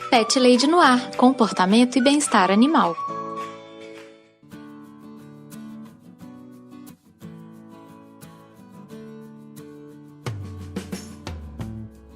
Pet Lady no Ar, comportamento e bem-estar animal.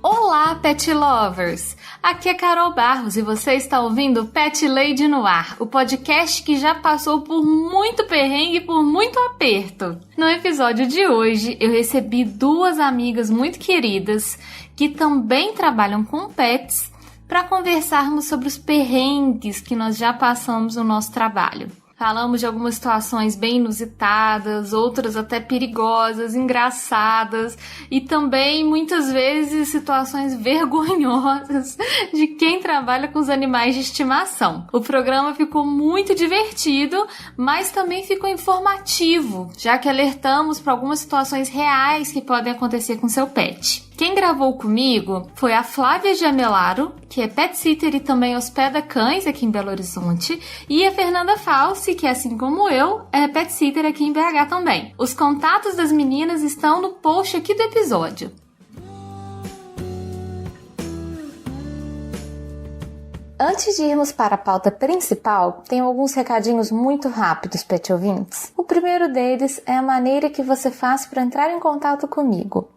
Olá, Pet Lovers! Aqui é Carol Barros e você está ouvindo Pet Lady no Ar, o podcast que já passou por muito perrengue e por muito aperto. No episódio de hoje, eu recebi duas amigas muito queridas que também trabalham com pets para conversarmos sobre os perrengues que nós já passamos no nosso trabalho. Falamos de algumas situações bem inusitadas, outras até perigosas, engraçadas e também, muitas vezes, situações vergonhosas de quem trabalha com os animais de estimação. O programa ficou muito divertido, mas também ficou informativo, já que alertamos para algumas situações reais que podem acontecer com seu pet. Quem gravou comigo foi a Flávia Giamelaro, que é pet sitter e também hospeda cães aqui em Belo Horizonte, e a Fernanda Falsi, que assim como eu, é pet sitter aqui em BH também. Os contatos das meninas estão no post aqui do episódio. Antes de irmos para a pauta principal, tenho alguns recadinhos muito rápidos, pet ouvintes. O primeiro deles é a maneira que você faz para entrar em contato comigo.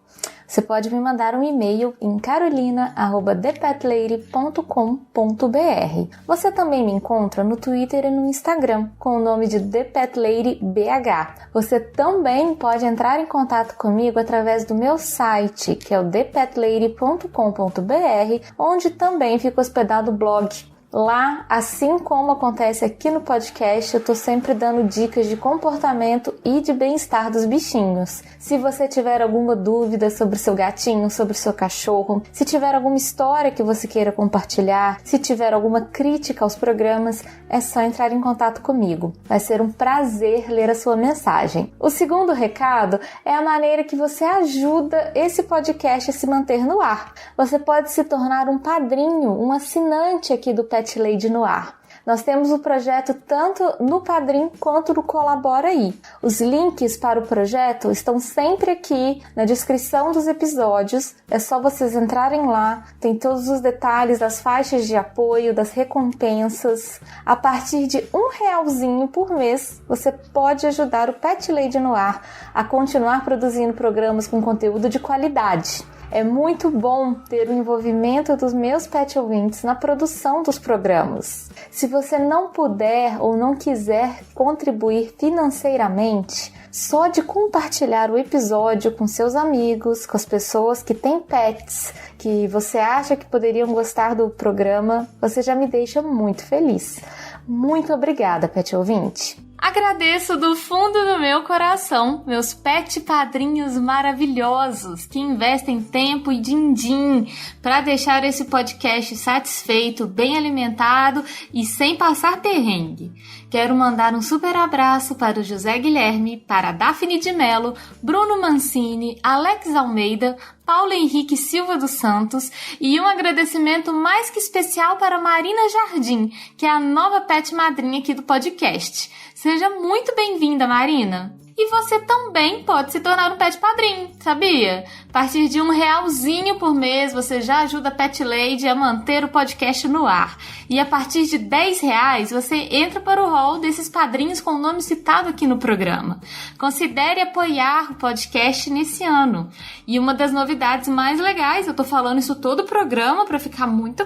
Você pode me mandar um e-mail em carolina@thepetlady.com.br. Você também me encontra no Twitter e no Instagram com o nome de ThePetLadyBH. Você também pode entrar em contato comigo através do meu site, que é o thepetlady.com.br, onde também fica hospedado o blog. Lá, assim como acontece aqui no podcast, eu tô sempre dando dicas de comportamento e de bem-estar dos bichinhos. Se você tiver alguma dúvida sobre o seu gatinho, sobre o seu cachorro, se tiver alguma história que você queira compartilhar, se tiver alguma crítica aos programas, é só entrar em contato comigo. Vai ser um prazer ler a sua mensagem. O segundo recado é a maneira que você ajuda esse podcast a se manter no ar. Você pode se tornar um padrinho, um assinante aqui do Pet Lady no Ar. Nós temos o projeto tanto no Padrim quanto no Colabora Aí. Os links para o projeto estão sempre aqui na descrição dos episódios. É só vocês entrarem lá. Tem todos os detalhes das faixas de apoio, das recompensas. A partir de R$1 por mês, você pode ajudar o Pet Lady no Ar a continuar produzindo programas com conteúdo de qualidade. É muito bom ter o envolvimento dos meus pet ouvintes na produção dos programas. Se você não puder ou não quiser contribuir financeiramente, só de compartilhar o episódio com seus amigos, com as pessoas que têm pets, que você acha que poderiam gostar do programa, você já me deixa muito feliz. Muito obrigada, pet ouvinte! Agradeço do fundo do meu coração meus pet padrinhos maravilhosos que investem tempo e din-din para deixar esse podcast satisfeito, bem alimentado e sem passar perrengue. Quero mandar um super abraço para o José Guilherme, para a Daphne de Mello, Bruno Mancini, Alex Almeida, Paulo Henrique Silva dos Santos e um agradecimento mais que especial para Marina Jardim, que é a nova pet madrinha aqui do podcast. Seja muito bem-vinda, Marina! E você também pode se tornar um pet padrinho, sabia? A partir de R$1 por mês, você já ajuda a Pet Lady a manter o podcast no ar. E a partir de R$10, você entra para o hall desses padrinhos com o nome citado aqui no programa. Considere apoiar o podcast nesse ano. E uma das novidades mais legais, eu tô falando isso todo o programa para ficar muito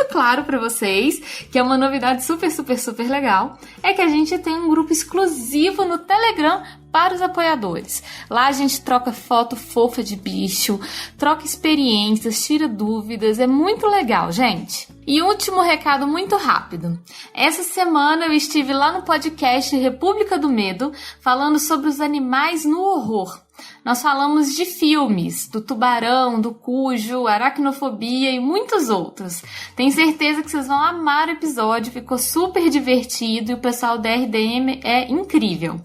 claro para vocês, que é uma novidade super legal, é que a gente tem um grupo exclusivo no Telegram para os apoiadores. Lá a gente troca foto fofa de bicho, troca experiências, tira dúvidas, é muito legal, gente. E último recado muito rápido. Essa semana eu estive lá no podcast República do Medo, falando sobre os animais no horror. Nós falamos de filmes, do Tubarão, do Cujo, Aracnofobia e muitos outros. Tenho certeza que vocês vão amar o episódio, ficou super divertido e o pessoal da RDM é incrível.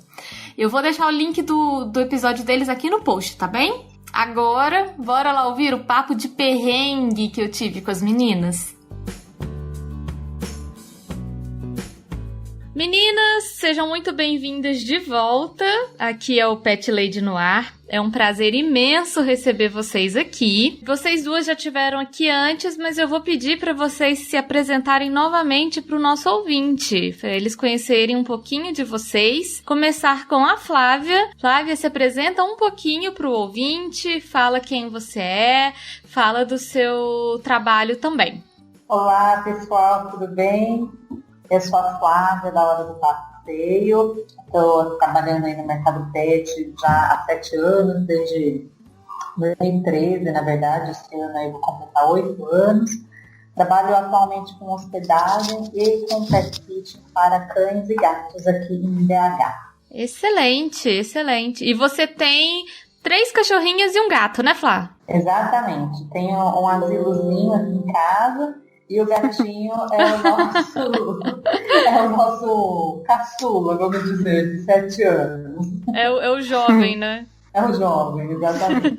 Eu vou deixar o link do episódio deles aqui no post, tá bem? Agora, bora lá ouvir o papo de perrengue que eu tive com as meninas. Meninas, sejam muito bem-vindas de volta. Aqui é o Pet Lady no Ar. É um prazer imenso receber vocês aqui. Vocês duas já tiveram aqui antes, mas eu vou pedir para vocês se apresentarem novamente para o nosso ouvinte, para eles conhecerem um pouquinho de vocês. Começar com a Flávia. Flávia, se apresenta um pouquinho para o ouvinte, fala quem você é, fala do seu trabalho também. Olá, pessoal, tudo bem? Eu sou a Flávia, da Hora do Passeio. Estou trabalhando aí no mercado pet já há 7 anos, desde 2013, na verdade. Esse ano aí vou completar 8 anos. Trabalho atualmente com hospedagem e com pet sitting para cães e gatos aqui em BH. Excelente, excelente. E você tem 3 cachorrinhas e um gato, né, Flá? Exatamente. Tenho um asilozinho aqui em casa. E o gatinho é o nosso caçula, vamos dizer, de 7 anos. É o jovem, né? É o jovem, exatamente.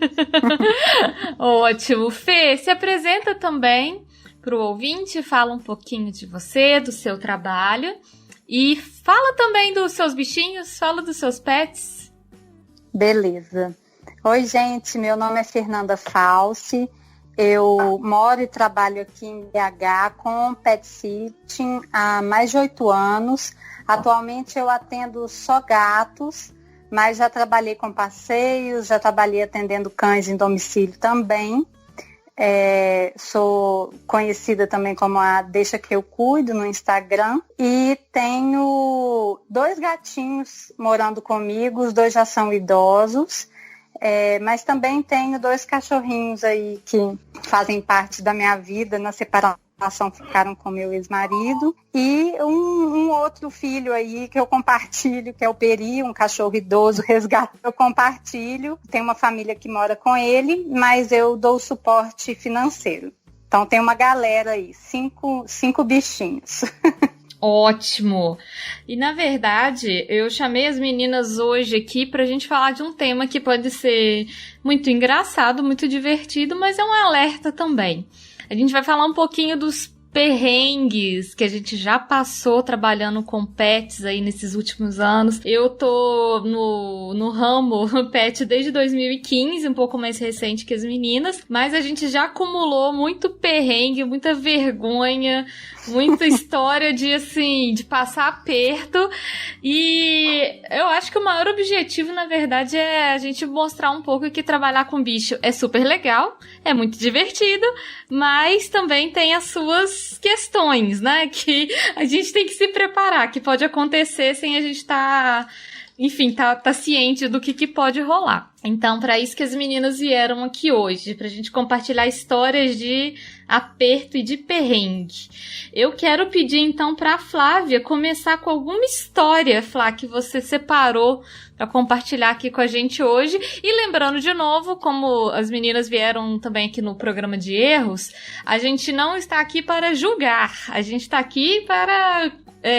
Ótimo. Fê, se apresenta também para o ouvinte, fala um pouquinho de você, do seu trabalho. E fala também dos seus bichinhos, fala dos seus pets. Beleza. Oi, gente, meu nome é Fernanda Falsi. Eu moro e trabalho aqui em BH com pet sitting há mais de 8 anos. Atualmente eu atendo só gatos, mas já trabalhei com passeios, já trabalhei atendendo cães em domicílio também. Sou conhecida também como a Deixa Que Eu Cuido no Instagram. E tenho 2 gatinhos morando comigo, os 2 já são idosos. Mas também tenho 2 cachorrinhos aí que fazem parte da minha vida. Na separação ficaram com meu ex-marido. E um outro filho aí que eu compartilho, que é o Peri, um cachorro idoso resgatado. Eu compartilho, tem uma família que mora com ele, mas eu dou suporte financeiro. Então tem uma galera aí, 5 bichinhos. Ótimo! E na verdade, eu chamei as meninas hoje aqui pra gente falar de um tema que pode ser muito engraçado, muito divertido, mas é um alerta também. A gente vai falar um pouquinho dos perrengues que a gente já passou trabalhando com pets aí nesses últimos anos. Eu tô no ramo pet desde 2015, um pouco mais recente que as meninas, mas a gente já acumulou muito perrengue, muita vergonha, muita história de passar aperto. E eu acho que o maior objetivo, na verdade, é a gente mostrar um pouco que trabalhar com bicho é super legal, é muito divertido, mas também tem as suas questões, né? Que a gente tem que se preparar, que pode acontecer sem a gente estar ciente do que pode rolar. Então, para isso que as meninas vieram aqui hoje, pra gente compartilhar histórias de aperto e de perrengue. Eu quero pedir, então, pra Flávia começar com alguma história, Flá, que você separou para compartilhar aqui com a gente hoje. E lembrando de novo, como as meninas vieram também aqui no programa de erros, a gente não está aqui para julgar, a gente está aqui para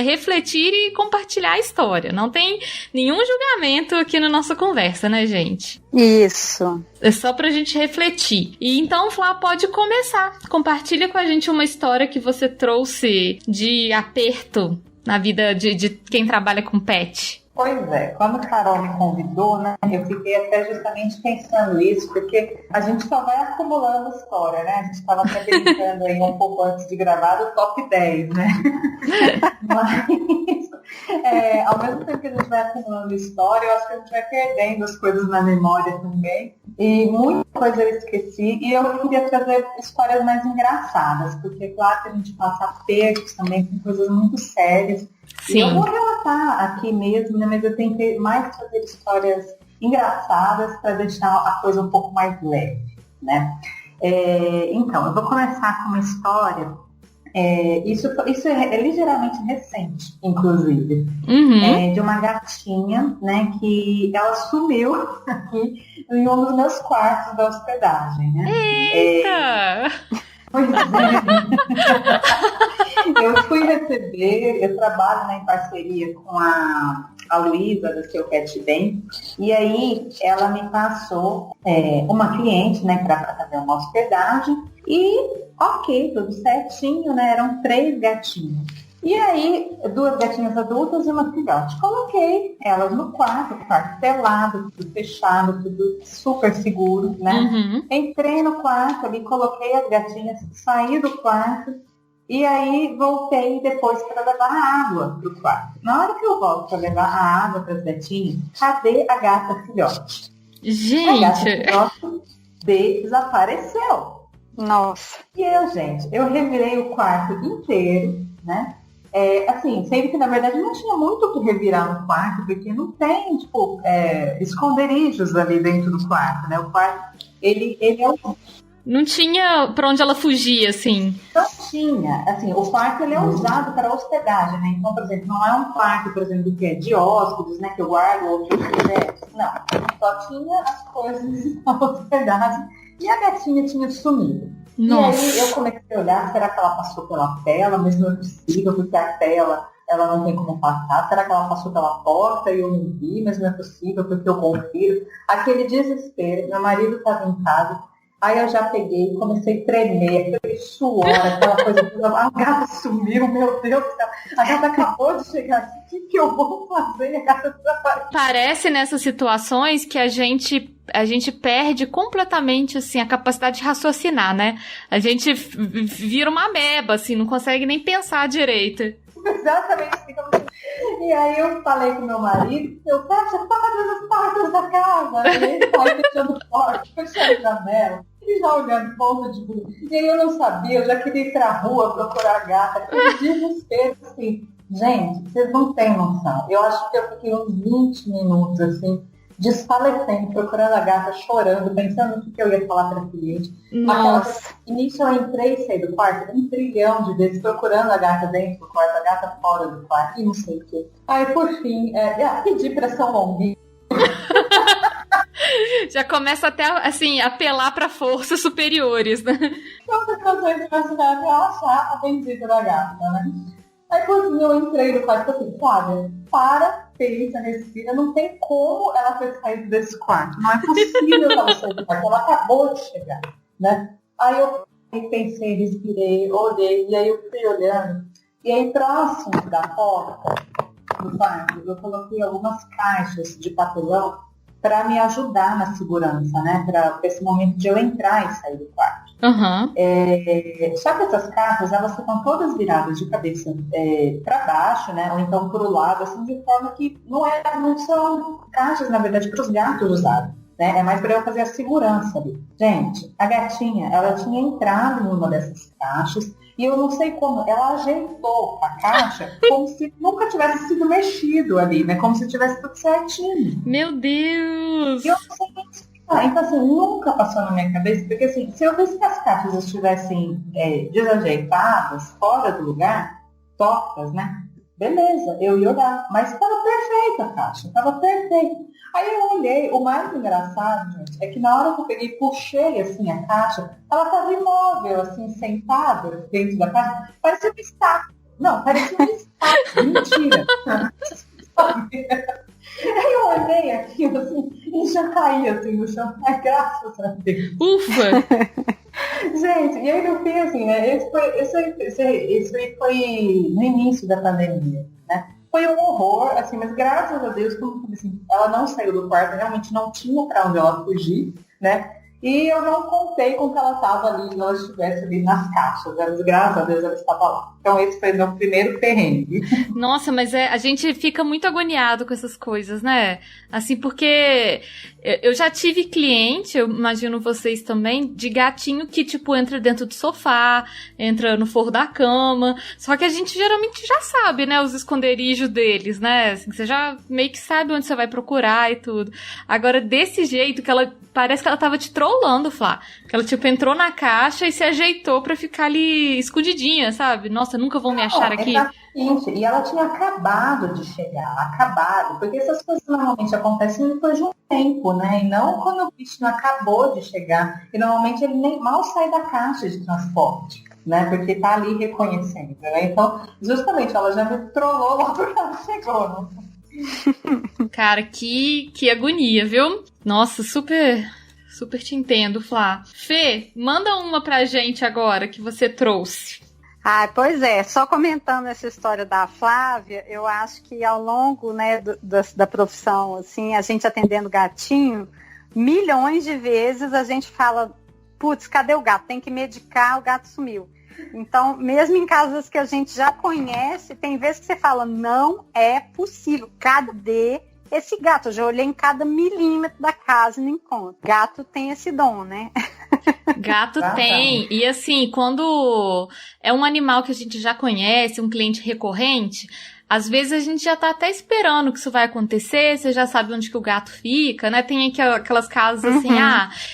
refletir e compartilhar a história. Não tem nenhum julgamento aqui na nossa conversa, né, gente? Isso. É só pra gente refletir. E então, Flá, pode começar. Compartilha com a gente uma história que você trouxe de aperto na vida de quem trabalha com pet. Pois é, quando a Carol me convidou, né, eu fiquei até justamente pensando isso, porque a gente só vai acumulando história, né? A gente estava até brincando aí um pouco antes de gravar o top 10, né? Mas, ao mesmo tempo que a gente vai acumulando história, eu acho que a gente vai perdendo as coisas na memória também. E muita coisa eu esqueci, e eu queria trazer histórias mais engraçadas, porque claro que a gente passa apertos também com coisas muito sérias. Sim. E eu vou relatar aqui mesmo, né, mas eu tentei mais fazer histórias engraçadas para deixar a coisa um pouco mais leve, né? Então, eu vou começar com uma história, isso é ligeiramente recente, inclusive, de uma gatinha, né, que ela sumiu aqui em um dos meus quartos da hospedagem, né? Eita! Pois é. Eu fui receber, eu trabalho, né, em parceria com a Luísa, da Seu Pet Bem, e aí ela me passou uma cliente, né, para fazer uma hospedagem, e ok, tudo certinho, né, eram 3 gatinhos. E aí, 2 gatinhas adultas e uma filhote. Coloquei elas no quarto pelado, tudo fechado, tudo super seguro, né? Uhum. Entrei no quarto ali, coloquei as gatinhas, saí do quarto e aí voltei depois para levar água pro quarto. Na hora que eu volto para levar a água para as gatinhas, cadê a gata filhote? A gata Gente, filhote desapareceu. Nossa. E eu revirei o quarto inteiro, né? Assim, sendo que na verdade não tinha muito o que revirar no quarto, porque não tem, tipo, esconderijos ali dentro do quarto, né? O quarto, ele é um... não tinha pra onde ela fugir, assim. Não tinha, assim, o quarto ele é usado para hospedagem, né? Então, por exemplo, não é um quarto, por exemplo, que é de hóspedes, né? Que eu guardo outros objetos. Não, só tinha as coisas da hospedagem e a gatinha tinha sumido. Nossa. E aí eu comecei a olhar, será que ela passou pela tela? Mas não é possível, porque a tela, ela não tem como passar. Será que ela passou pela porta e eu não vi? Mas não é possível, porque eu confiro. Aquele desespero, meu marido estava em casa, aí eu já peguei, comecei a tremer, aquele suor, aquela coisa toda. A gata sumiu, meu Deus do céu. A gata acabou de chegar, o que eu vou fazer? A gata desapareceu. Parece nessas situações que a gente perde completamente, assim, a capacidade de raciocinar, né? A gente vira uma ameba, assim, não consegue nem pensar direito. Exatamente. E aí eu falei com meu marido, fecha todas as portas da casa. E ele sai fechando porta, fechando janela, e já olhando ponto de luz. E aí eu não sabia, eu já queria ir pra rua procurar a gata. Aquele desespero, assim. Gente, vocês não têm noção. Eu acho que eu fiquei uns 20 minutos, assim, desfalecendo, procurando a gata, chorando, pensando no que eu ia falar para a cliente. Nossa. E nisso eu entrei e saí do quarto 1 trilhão de vezes, procurando a gata dentro do quarto, a gata fora do quarto, e não sei o quê. Aí, por fim, pedi pressão longuinha. Já começa até, assim, a apelar para forças superiores, né? Quantas razões vai se dar pra achar a bendita da gata, né? Aí, por fim, eu entrei no quarto e falei, Flávia, para, pensa, respira, não tem como ela ter saído desse quarto. Não é possível que ela saia do quarto, ela acabou de chegar, né? Aí eu pensei, respirei, olhei, e aí eu fui olhando. E aí, próximo da porta do quarto, eu coloquei algumas caixas de papelão para me ajudar na segurança, né? Para esse momento de eu entrar e sair do quarto. Uhum. Só que essas caixas, elas ficam todas viradas de cabeça para baixo, né? Ou então para o lado, assim, de forma que não são caixas, na verdade, para os gatos usarem. Né? É mais para eu fazer a segurança ali. Gente, a gatinha, ela tinha entrado em uma dessas caixas e eu não sei como, ela ajeitou a caixa como se nunca tivesse sido mexido ali, né? Como se tivesse tudo certinho. Meu Deus! E eu não sei nem explicar. Então, assim, nunca passou na minha cabeça, porque assim, se eu visse que as caixas estivessem desajeitadas, fora do lugar, tortas, né? Beleza, eu ia olhar, mas estava perfeita a caixa, estava perfeita. Aí eu olhei, o mais engraçado, gente, é que na hora que eu peguei e puxei assim a caixa, ela estava imóvel, assim, sentada dentro da caixa, parecia um estátua. Não, parecia um estátua, mentira. Aí eu olhei aquilo assim e já caí assim no chão, graças a Deus. Ufa! Gente, e aí no fim, assim, né? Esse aí foi no início da pandemia, né? Foi um horror, assim, mas graças a Deus, como assim, ela não saiu do quarto, realmente não tinha para onde ela fugir, né? E eu não contei com que ela estava ali, ela estivesse ali nas caixas, mas graças a Deus ela estava lá. Então esse foi meu primeiro perrengue. Nossa, mas a gente fica muito agoniado com essas coisas, né? Assim, porque eu já tive cliente, eu imagino vocês também, de gatinho que, tipo, entra dentro do sofá, entra no forro da cama, só que a gente geralmente já sabe, né, os esconderijos deles, né? Assim, você já meio que sabe onde você vai procurar e tudo. Agora, desse jeito, que ela parece que ela tava te trollando, Flá. Que ela, tipo, entrou na caixa e se ajeitou pra ficar ali escondidinha, sabe? Nossa, nunca vão me achar aqui. Exatamente. E ela tinha acabado de chegar, porque essas coisas normalmente acontecem depois de um tempo, né? E não quando o bichinho acabou de chegar. E normalmente ele nem mal sai da caixa de transporte, né? Porque tá ali reconhecendo, né? Então, justamente, ela já me trollou logo que ela chegou, né? Cara, que agonia, viu? Nossa, super te entendo, Flá. Fê, manda uma pra gente agora que você trouxe. Ah, pois é, só comentando essa história da Flávia, eu acho que ao longo, né, da profissão, assim, a gente atendendo gatinho, milhões de vezes a gente fala, putz, cadê o gato? Tem que medicar, o gato sumiu. Então, mesmo em casas que a gente já conhece, tem vezes que você fala, não é possível, cadê esse gato? Eu já olhei em cada milímetro da casa e não encontro. Gato tem esse dom, né? Gato tem. E assim, quando é um animal que a gente já conhece, um cliente recorrente, às vezes a gente já tá até esperando que isso vai acontecer, você já sabe onde que o gato fica, né? Tem aquelas casas assim,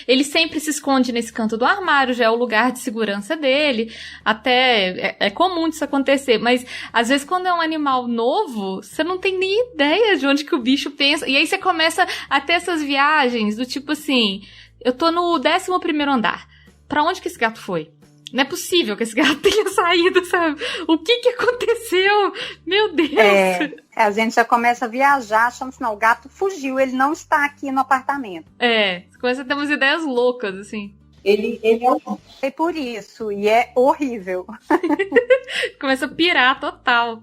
ele sempre se esconde nesse canto do armário, já é o lugar de segurança dele. Até é comum disso acontecer, mas às vezes quando é um animal novo, você não tem nem ideia de onde que o bicho pensa. E aí você começa a ter essas viagens do tipo assim, eu tô no 11º andar. Pra onde que esse gato foi? Não é possível que esse gato tenha saído, sabe? O que aconteceu? Meu Deus! A gente já começa a viajar, achando assim, não, o gato fugiu, ele não está aqui no apartamento. Começa a ter umas ideias loucas, assim. Ele é por isso, e é horrível. Começa a pirar total.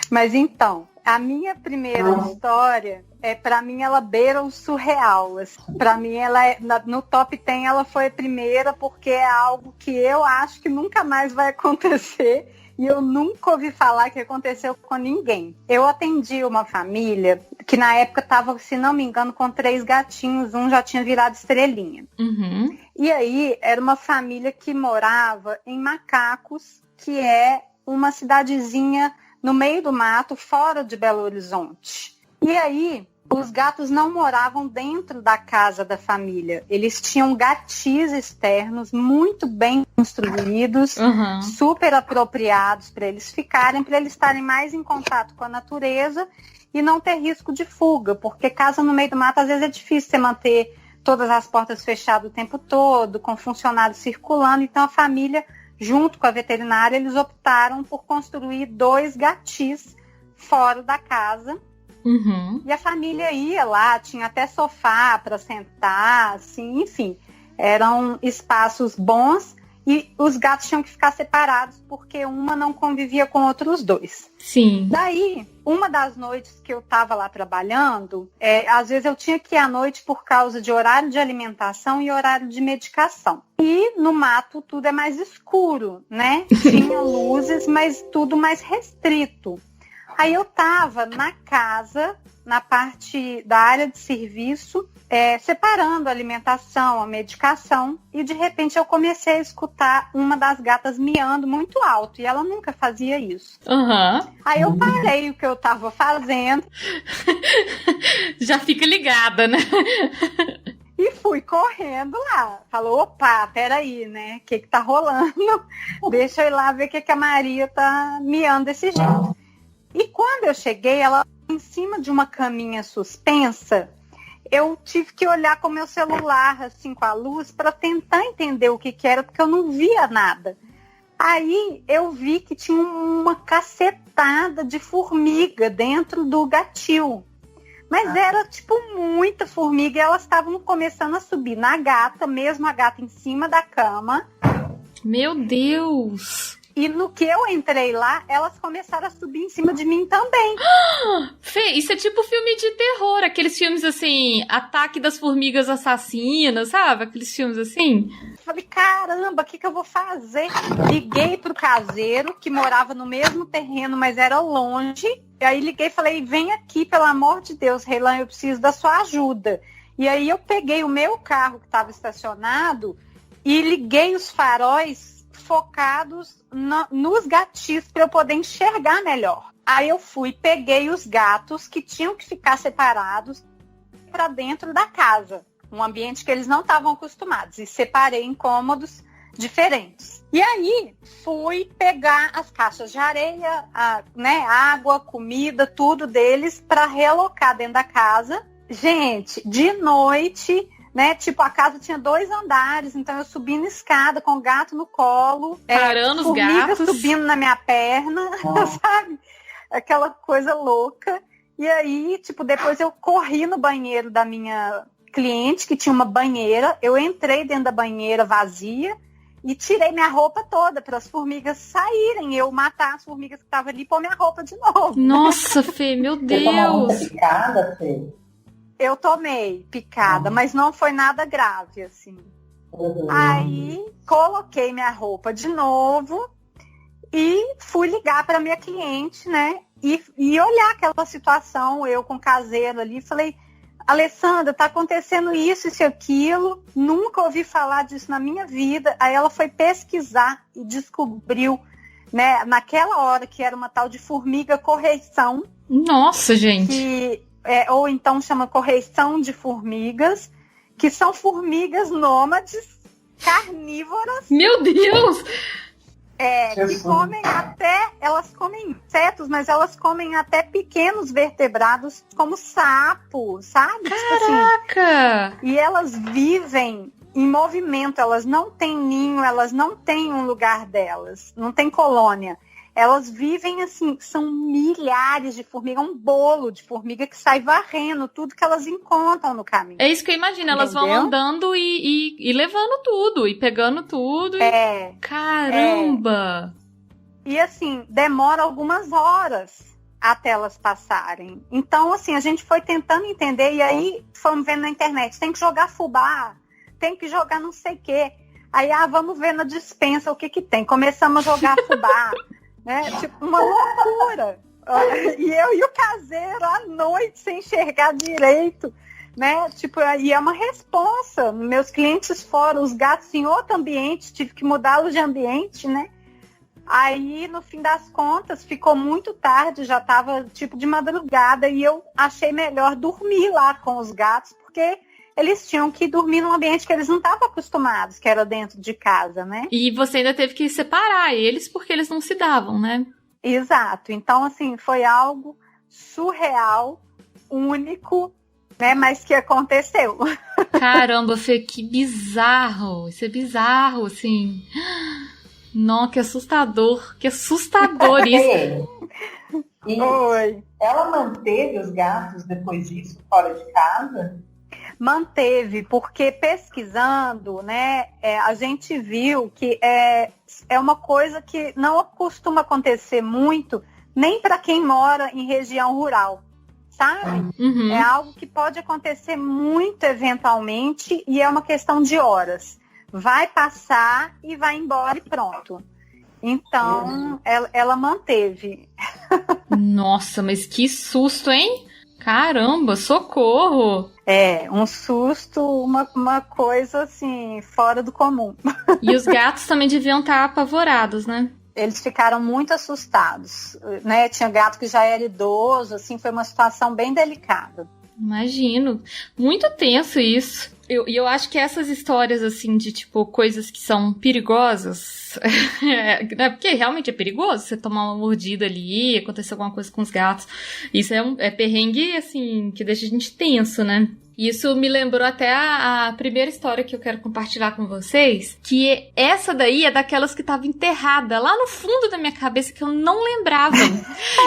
Mas então, a minha primeira história, pra mim, ela beira o surreal. Assim. Pra mim, ela no top 10, ela foi a primeira, porque é algo que eu acho que nunca mais vai acontecer. E eu nunca ouvi falar que aconteceu com ninguém. Eu atendi uma família que na época estava, se não me engano, com 3 gatinhos. Um já tinha virado estrelinha. Uhum. E aí, era uma família que morava em Macacos, que é uma cidadezinha no meio do mato, fora de Belo Horizonte. E aí, os gatos não moravam dentro da casa da família. Eles tinham gatis externos muito bem construídos, super apropriados para eles ficarem, para eles estarem mais em contato com a natureza e não ter risco de fuga, porque casa no meio do mato, às vezes é difícil você manter todas as portas fechadas o tempo todo, com funcionários circulando. Então a família, junto com a veterinária, eles optaram por construir 2 gatis fora da casa. Uhum. E a família ia lá, tinha até sofá para sentar, assim, enfim. Eram espaços bons e os gatos tinham que ficar separados porque uma não convivia com outros 2. Sim. Daí, uma das noites que eu estava lá trabalhando, às vezes eu tinha que ir à noite por causa de horário de alimentação e horário de medicação. E no mato tudo é mais escuro, né? Tinha luzes, mas tudo mais restrito. Aí eu estava na casa, na parte da área de serviço, separando a alimentação, a medicação, e de repente eu comecei a escutar uma das gatas miando muito alto, e ela nunca fazia isso. Aí eu parei o que eu estava fazendo. Já fica ligada, né? E fui correndo lá. Falou, opa, peraí, né? O que tá rolando? Deixa eu ir lá ver o que a Maria tá miando desse jeito. E quando eu cheguei, ela em cima de uma caminha suspensa, eu tive que olhar com o meu celular, assim, com a luz, para tentar entender o que era, porque eu não via nada. Aí eu vi que tinha uma cacetada de formiga dentro do gatil. Mas era, tipo, muita formiga, e elas estavam começando a subir na gata, mesmo a gata em cima da cama. Meu Deus! E no que eu entrei lá, elas começaram a subir em cima de mim também. Fê, isso é tipo filme de terror. Aqueles filmes assim, Ataque das Formigas Assassinas, sabe? Aqueles filmes assim. Falei, caramba, o que eu vou fazer? Liguei pro caseiro, que morava no mesmo terreno, mas era longe. E aí liguei e falei, vem aqui, pelo amor de Deus, Reilan, eu preciso da sua ajuda. E aí eu peguei o meu carro que estava estacionado e liguei os faróis focados nos gatis para eu poder enxergar melhor. Aí eu fui, peguei os gatos que tinham que ficar separados para dentro da casa, um ambiente que eles não estavam acostumados, e separei em cômodos diferentes. E aí fui pegar as caixas de areia, água, comida, tudo deles para realocar dentro da casa. Gente, de noite, né? Tipo, a casa tinha 2 andares, então eu subi na escada com o gato no colo. Parando os gatos. Subindo na minha perna, sabe? Aquela coisa louca. E aí, tipo, depois eu corri no banheiro da minha cliente, que tinha uma banheira. Eu entrei dentro da banheira vazia e tirei minha roupa toda para as formigas saírem, eu matar as formigas que estavam ali e pôr minha roupa de novo. Nossa, Fê, meu Você tomou muita Deus. picada, Fê? Eu tomei picada, mas não foi nada grave, assim. Aí, coloquei minha roupa de novo e fui ligar para minha cliente, né? E olhar aquela situação, eu com o caseiro ali, falei, Alessandra, tá acontecendo isso e aquilo, nunca ouvi falar disso na minha vida. Aí ela foi pesquisar e descobriu, né, naquela hora que era uma tal de formiga correição. Nossa, gente. Ou então chama correição de formigas, que são formigas nômades, carnívoras. Meu Deus! Que comem elas comem insetos, mas elas comem até pequenos vertebrados, como sapo, sabe? Caraca! Tipo assim, e elas vivem em movimento, elas não têm ninho, elas não têm um lugar delas, não tem colônia. Elas vivem assim, são milhares de formigas, um bolo de formiga que sai varrendo tudo que elas encontram no caminho. É isso que eu imagino, elas vão andando e levando tudo, e pegando tudo. Caramba! E assim, demora algumas horas até elas passarem. Então, assim, a gente foi tentando entender, e aí fomos vendo na internet, tem que jogar fubá, tem que jogar não sei o quê. Aí, vamos ver na despensa o que tem. Começamos a jogar fubá. Né? Tipo, uma loucura. E eu e o caseiro à noite sem enxergar direito, né? Tipo, e é uma responsa. Meus clientes fora, os gatos em outro ambiente, tive que mudá-los de ambiente, né? Aí, no fim das contas, ficou muito tarde, já estava tipo de madrugada, e eu achei melhor dormir lá com os gatos, porque eles tinham que dormir num ambiente que eles não estavam acostumados, que era dentro de casa, né? E você ainda teve que separar eles porque eles não se davam, né? Exato. Então, assim, foi algo surreal, único, né? Mas que aconteceu. Caramba, Fê, que bizarro. Isso é bizarro, assim. Não, que assustador. Que assustador isso. Oi. Ela manteve os gatos depois disso fora de casa? Manteve, porque pesquisando, né, a gente viu que é uma coisa que não costuma acontecer muito, nem para quem mora em região rural, sabe? Uhum. É algo que pode acontecer muito eventualmente e é uma questão de horas. Vai passar e vai embora e pronto. Então, ela manteve. Nossa, mas que susto, hein? Caramba, socorro! Um susto, uma coisa assim, fora do comum. E os gatos também deviam estar apavorados, né? Eles ficaram muito assustados, né? Tinha gato que já era idoso, assim, foi uma situação bem delicada. Imagino. Muito tenso isso. E eu acho que essas histórias, assim, de, tipo, coisas que são perigosas, porque realmente é perigoso você tomar uma mordida ali, acontecer alguma coisa com os gatos. Isso é perrengue, assim, que deixa a gente tenso, né? Isso me lembrou até a primeira história que eu quero compartilhar com vocês, que essa daí é daquelas que estava enterrada lá no fundo da minha cabeça, que eu não lembrava.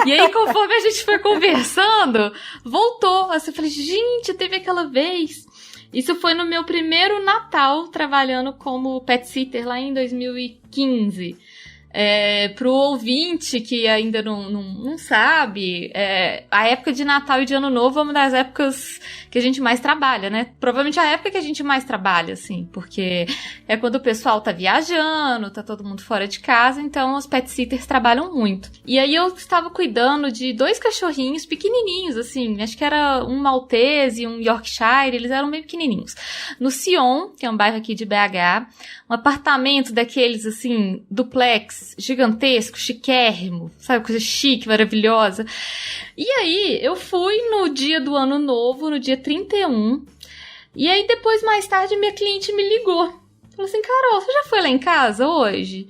E aí, conforme a gente foi conversando, voltou. Assim, eu falei, gente, teve aquela vez. Isso foi no meu primeiro Natal trabalhando como pet sitter lá em 2015. Pro ouvinte que ainda não sabe, a época de Natal e de Ano Novo é uma das épocas que a gente mais trabalha, né? Provavelmente a época que a gente mais trabalha, assim, porque é quando o pessoal tá viajando, tá todo mundo fora de casa, então os pet sitters trabalham muito. E aí eu estava cuidando de 2 cachorrinhos pequenininhos, assim, acho que era um Maltese e um Yorkshire, eles eram bem pequenininhos. No Sion, que é um bairro aqui de BH, um apartamento daqueles, assim, duplex, gigantesco, chiquérrimo, sabe, coisa chique, maravilhosa. E aí, eu fui no dia do Ano Novo, no dia 31, e aí depois, mais tarde, minha cliente me ligou. Falou assim, Carol, você já foi lá em casa hoje?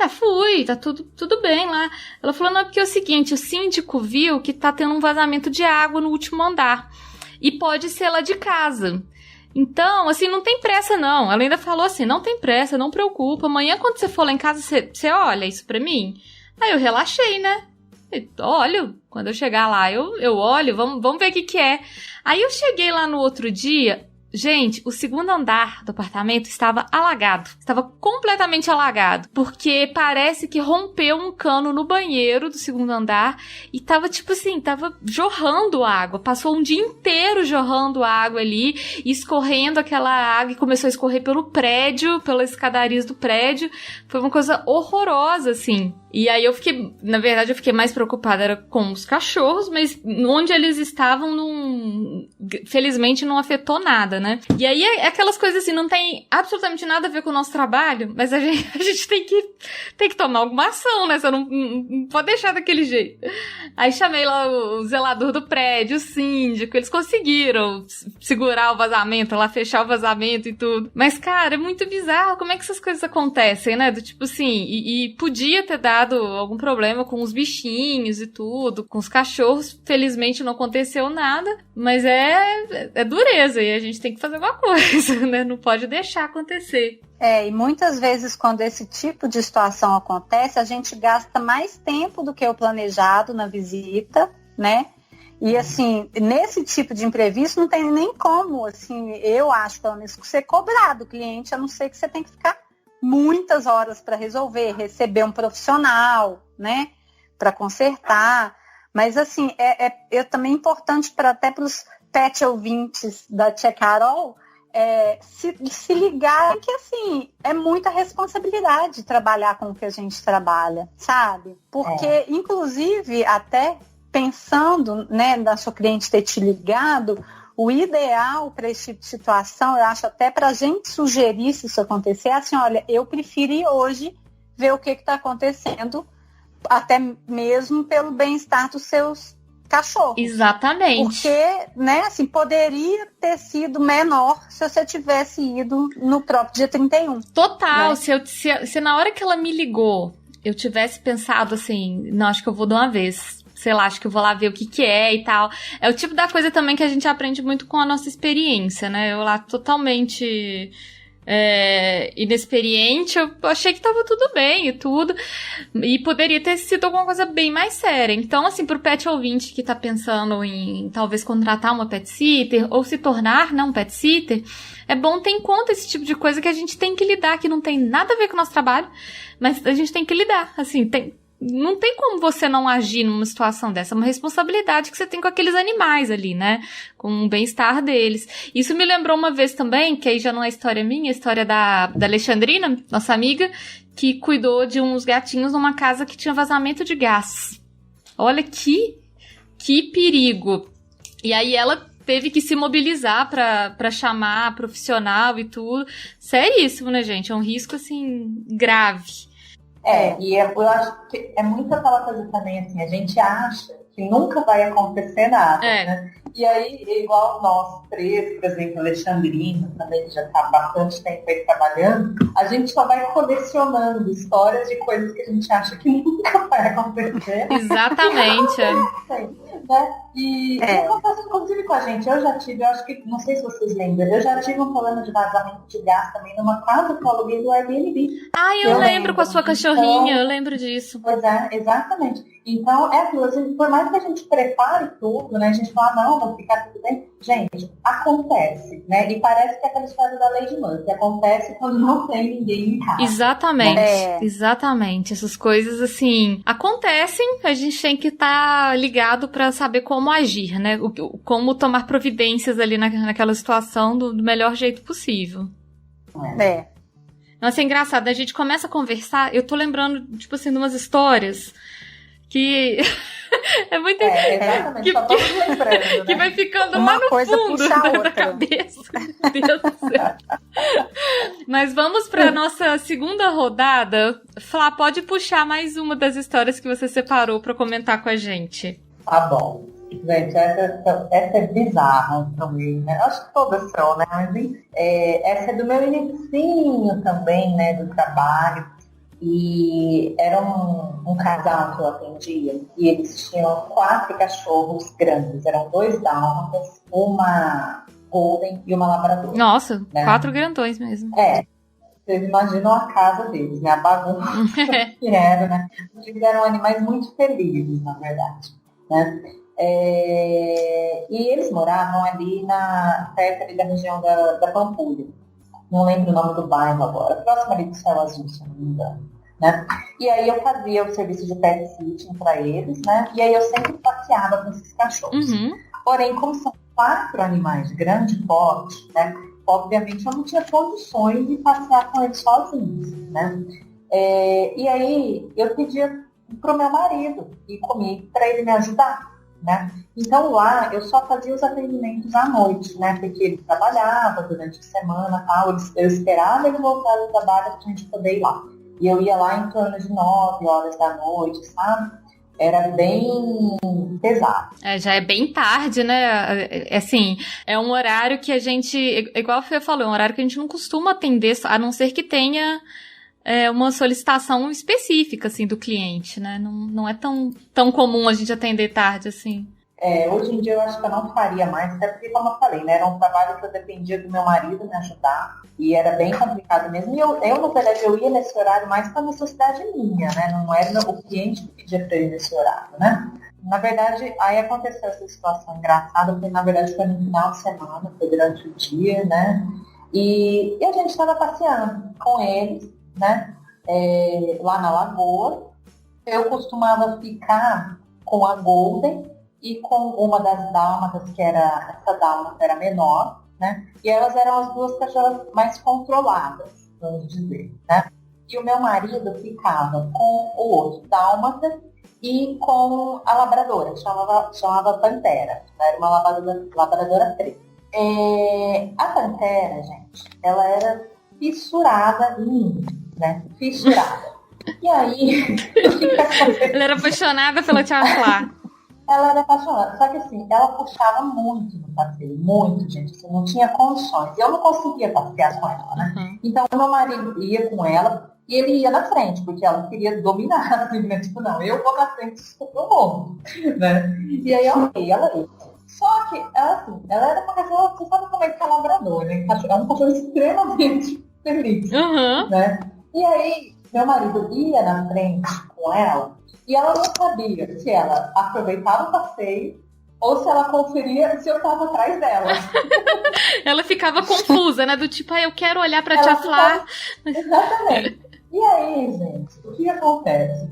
Fui, tá tudo bem lá. Ela falou, não, porque é o seguinte, o síndico viu que tá tendo um vazamento de água no último andar, e pode ser lá de casa. Então, assim, não tem pressa, não. Ela ainda falou assim, não tem pressa, não preocupa. Amanhã, quando você for lá em casa, você olha isso pra mim? Aí eu relaxei, né? Olho, quando eu chegar lá, eu olho, vamos ver o que é. Aí eu cheguei lá no outro dia, Gente, o segundo andar do apartamento estava alagado. Estava completamente alagado. Porque parece que rompeu um cano no banheiro do segundo andar. E tava tipo assim, tava jorrando água. Passou um dia inteiro jorrando água ali. E escorrendo aquela água. E começou a escorrer pelo prédio, pelas escadarias do prédio. Foi uma coisa horrorosa, assim. E aí eu fiquei, na verdade, eu fiquei mais preocupada era com os cachorros, mas onde eles estavam, felizmente não afetou nada, né? E aí é aquelas coisas assim, não tem absolutamente nada a ver com o nosso trabalho, mas a gente tem que tomar alguma ação, né? Você não pode deixar daquele jeito. Aí chamei lá o zelador do prédio, o síndico, eles conseguiram segurar o vazamento, lá fechar o vazamento e tudo. Mas, cara, é muito bizarro como é que essas coisas acontecem, né? Do tipo assim, e podia ter dado algum problema com os bichinhos e tudo, com os cachorros. Felizmente não aconteceu nada, mas é dureza e a gente tem que fazer alguma coisa, né? Não pode deixar acontecer. E muitas vezes quando esse tipo de situação acontece, a gente gasta mais tempo do que o planejado na visita, né? E assim, nesse tipo de imprevisto não tem nem como, assim, eu acho pelo menos ser cobrado o cliente, a não ser que você tem que ficar muitas horas para resolver, receber um profissional, né, para consertar. Mas assim, é também importante até para os pet ouvintes da Tia Carol se ligarem que assim é muita responsabilidade trabalhar com o que a gente trabalha, sabe? Porque inclusive até pensando, né, da sua cliente ter te ligado, o ideal para esse tipo de situação, eu acho até para a gente sugerir se isso acontecer, assim, olha, eu prefiro ir hoje ver o que está acontecendo, até mesmo pelo bem-estar dos seus cachorros. Exatamente. Porque, né, assim, poderia ter sido menor se você tivesse ido no próprio dia 31. Total, né? se na hora que ela me ligou, eu tivesse pensado assim, não, acho que eu vou de uma vez. Sei lá, acho que eu vou lá ver o que é e tal. É o tipo da coisa também que a gente aprende muito com a nossa experiência, né? Eu lá totalmente inexperiente, eu achei que tava tudo bem e tudo. E poderia ter sido alguma coisa bem mais séria. Então, assim, pro pet ouvinte que tá pensando em talvez contratar uma pet sitter ou se tornar, né, um pet sitter, é bom ter em conta esse tipo de coisa que a gente tem que lidar, que não tem nada a ver com o nosso trabalho, mas a gente tem que lidar, assim, não tem como você não agir numa situação dessa. É uma responsabilidade que você tem com aqueles animais ali, né? Com o bem-estar deles. Isso me lembrou uma vez também, que aí já não é história minha, é história da Alexandrina, nossa amiga, que cuidou de uns gatinhos numa casa que tinha vazamento de gás. Olha que perigo. E aí ela teve que se mobilizar pra chamar profissional e tudo. Seríssimo, né, gente? É um risco, assim, grave. Eu acho que é muito aquela coisa também, assim, a gente acha que nunca vai acontecer nada, né? E aí, igual nós três, por exemplo, Alexandrina, também que já está há bastante tempo aí trabalhando, a gente só vai colecionando histórias de coisas que a gente acha que nunca vai acontecer. Exatamente. Né? E acontece inclusive com a gente. Eu já tive, eu acho que, não sei se vocês lembram, eu já tive um problema de vazamento de gás também numa casa que eu aluguei do Airbnb. Eu lembro com a sua cachorrinha, então, eu lembro disso. Pois é, exatamente. Então, aquilo, assim, por mais que a gente prepare tudo, né, a gente fala, não, vai ficar tudo bem. Gente, acontece, né? E parece que é aquela história da Lady Murphy. Acontece quando não tem ninguém em casa. Exatamente, exatamente. Essas coisas, assim, acontecem, a gente tem que estar ligado pra saber como agir, né? Como tomar providências ali naquela situação do melhor jeito possível. Nossa, é engraçado, a gente começa a conversar, eu tô lembrando, tipo assim, de umas histórias que é muito exatamente, só estamos lembrando, né? Que vai ficando uma lá no coisa fundo da cabeça. Meu Deus do céu. Mas vamos para nossa segunda rodada. Flá, pode puxar mais uma das histórias que você separou para comentar com a gente. Tá bom. Gente, essa é bizarra também, né? Acho que todas são, né? Mas essa é do meu inicinho também, né? Do trabalho. E era um casal que eu atendia e eles tinham 4 cachorros grandes, eram 2 dálmatas, uma golden e uma labrador. Nossa, né? 4 grandões mesmo. Vocês imaginam a casa deles, né? A bagunça que era, né? Eles eram animais muito felizes, na verdade, né? E eles moravam ali perto ali da região da Pampulha. Não lembro o nome do bairro agora. Próximo ali do Céu Azul, se não me engano. Né? E aí eu fazia o serviço de pet sitting para eles, né? E aí eu sempre passeava com esses cachorros. Porém, como são 4 animais de grande porte, né? Obviamente eu não tinha condições de passear com eles sozinhos, né? E aí eu pedia pro meu marido ir comigo para ele me ajudar, né? Então lá eu só fazia os atendimentos à noite, né? Porque ele trabalhava durante a semana, tal. Eu esperava ele voltar do trabalho pra gente poder ir lá. E eu ia lá em torno de 9 horas da noite, sabe? Era bem pesado. Já é bem tarde, né? Assim, é um horário que a gente, igual a Fê falou, é um horário que a gente não costuma atender, a não ser que tenha uma solicitação específica, assim, do cliente, né? Não é tão comum a gente atender tarde, assim. Hoje em dia eu acho que eu não faria mais, até porque, como eu falei, né, era um trabalho que eu dependia do meu marido me ajudar, e era bem complicado mesmo. E eu na verdade, eu ia nesse horário mais para necessidade minha, né? Não era o cliente que pedia para ir nesse horário, né? Na verdade, aí aconteceu essa situação engraçada, porque na verdade foi no final de semana, foi durante o dia, né? E a gente estava passeando com eles, né? Lá na lagoa. Eu costumava ficar com a Golden e com uma das dálmatas, essa dálmata era menor, né? E elas eram as 2 cachorras mais controladas, vamos dizer, né? E o meu marido ficava com o outro dálmata e com a labradora, que chamava Pantera, né? Era uma labradora preta. A Pantera, gente, ela era fissurada em mim, né? Fissurada. E aí... Ela era apaixonada pela Tia Flá. Ela era apaixonada, só que assim, ela puxava muito no passeio, muito, gente, assim, não tinha condições. Eu não conseguia passear com ela, né? Então, meu marido ia com ela e ele ia na frente, porque ela queria dominar, assim, né? Tipo, não, eu vou na frente do mundo, né? E aí, ok, ela ia. Só que, ela era uma cachorra, você sabe como é que é labrador, né? É um cachorro extremamente feliz, né? E aí, meu marido ia na frente com ela, e ela não sabia se ela aproveitava o passeio ou se ela conferia se eu estava atrás dela. Ela ficava confusa, né? Do tipo, eu quero olhar pra Tia Flá. Exatamente. E aí, gente, o que acontece?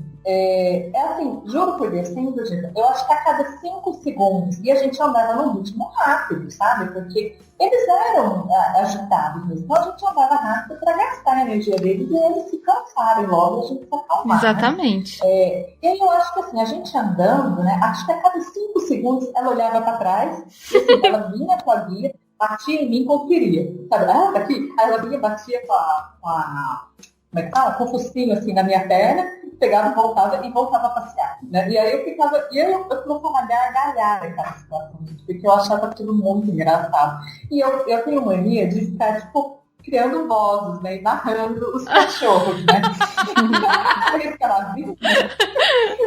Assim, juro por Deus, sem exagero, eu acho que a cada 5 segundos, e a gente andava num ritmo rápido, sabe? Porque eles eram agitados mesmo. Então a gente andava rápido para gastar a energia deles e eles se cansarem logo, a gente se acalmar. Exatamente. Né? E aí eu acho que assim, a gente andando, né? Acho que a cada 5 segundos ela olhava para trás, e assim, ela vinha com a guia, batia em mim e conferia. Sabe? Tá aqui. Aí ela vinha, batia com como é que fala? Com o focinho assim na minha perna, pegava e voltava a passear. Né? E aí eu começava a gargalhar aquela situação, porque eu achava aquilo muito engraçado. E eu tenho mania de ficar, tipo, criando vozes, né? E narrando os cachorros, né? Cada vez que ela vinha,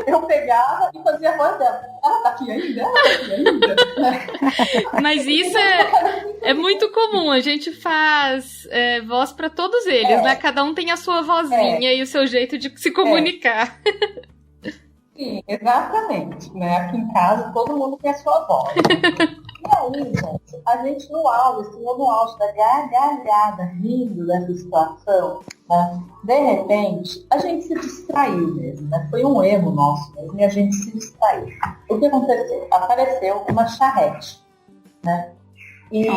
eu pegava e fazia a voz dela. Ela tá aqui ainda? Ela tá aqui ainda? Mas isso é muito comum. A gente faz voz pra todos eles, né? Cada um tem a sua vozinha e o seu jeito de se comunicar. Sim, exatamente. Né? Aqui em casa, todo mundo tem a sua voz. Né? E aí, gente, a gente no auge da gargalhada, rindo dessa situação, né? De repente, a gente se distraiu mesmo, né? Foi um erro nosso mesmo e a gente se distraiu. O que aconteceu? Apareceu uma charrete, né? E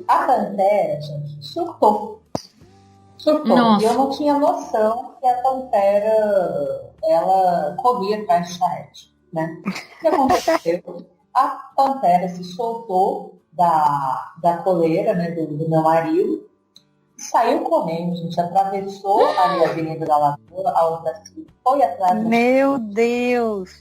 a Pantera, gente, surtou. Nossa. E eu não tinha noção que a Pantera, ela corria atrás de charrete, né? O que aconteceu? A Pantera se soltou da coleira, né, do meu marido, saiu correndo, gente, atravessou ali a Avenida da Lagoa, a outra foi atrás. Meu Deus!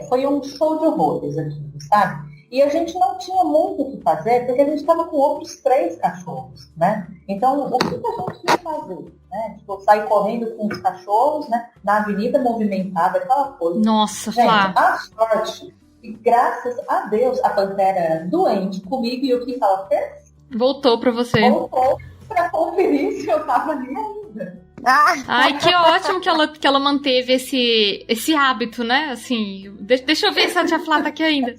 Foi um show de horrores aqui, sabe? E a gente não tinha muito o que fazer, porque a gente estava com outros 3 cachorros, né? Então, o que a gente ia fazer? Né? Tipo, sair correndo com os cachorros, né? Na avenida movimentada, aquela coisa. Nossa, gente, Flá. a sorte, e graças a Deus, a Pantera era doente comigo, e o que ela fez? Voltou pra você. Voltou para conferir se eu estava ali ainda. Ai, que ótimo que ela manteve esse hábito, né? Assim, deixa eu ver se a tia Flá tá aqui ainda.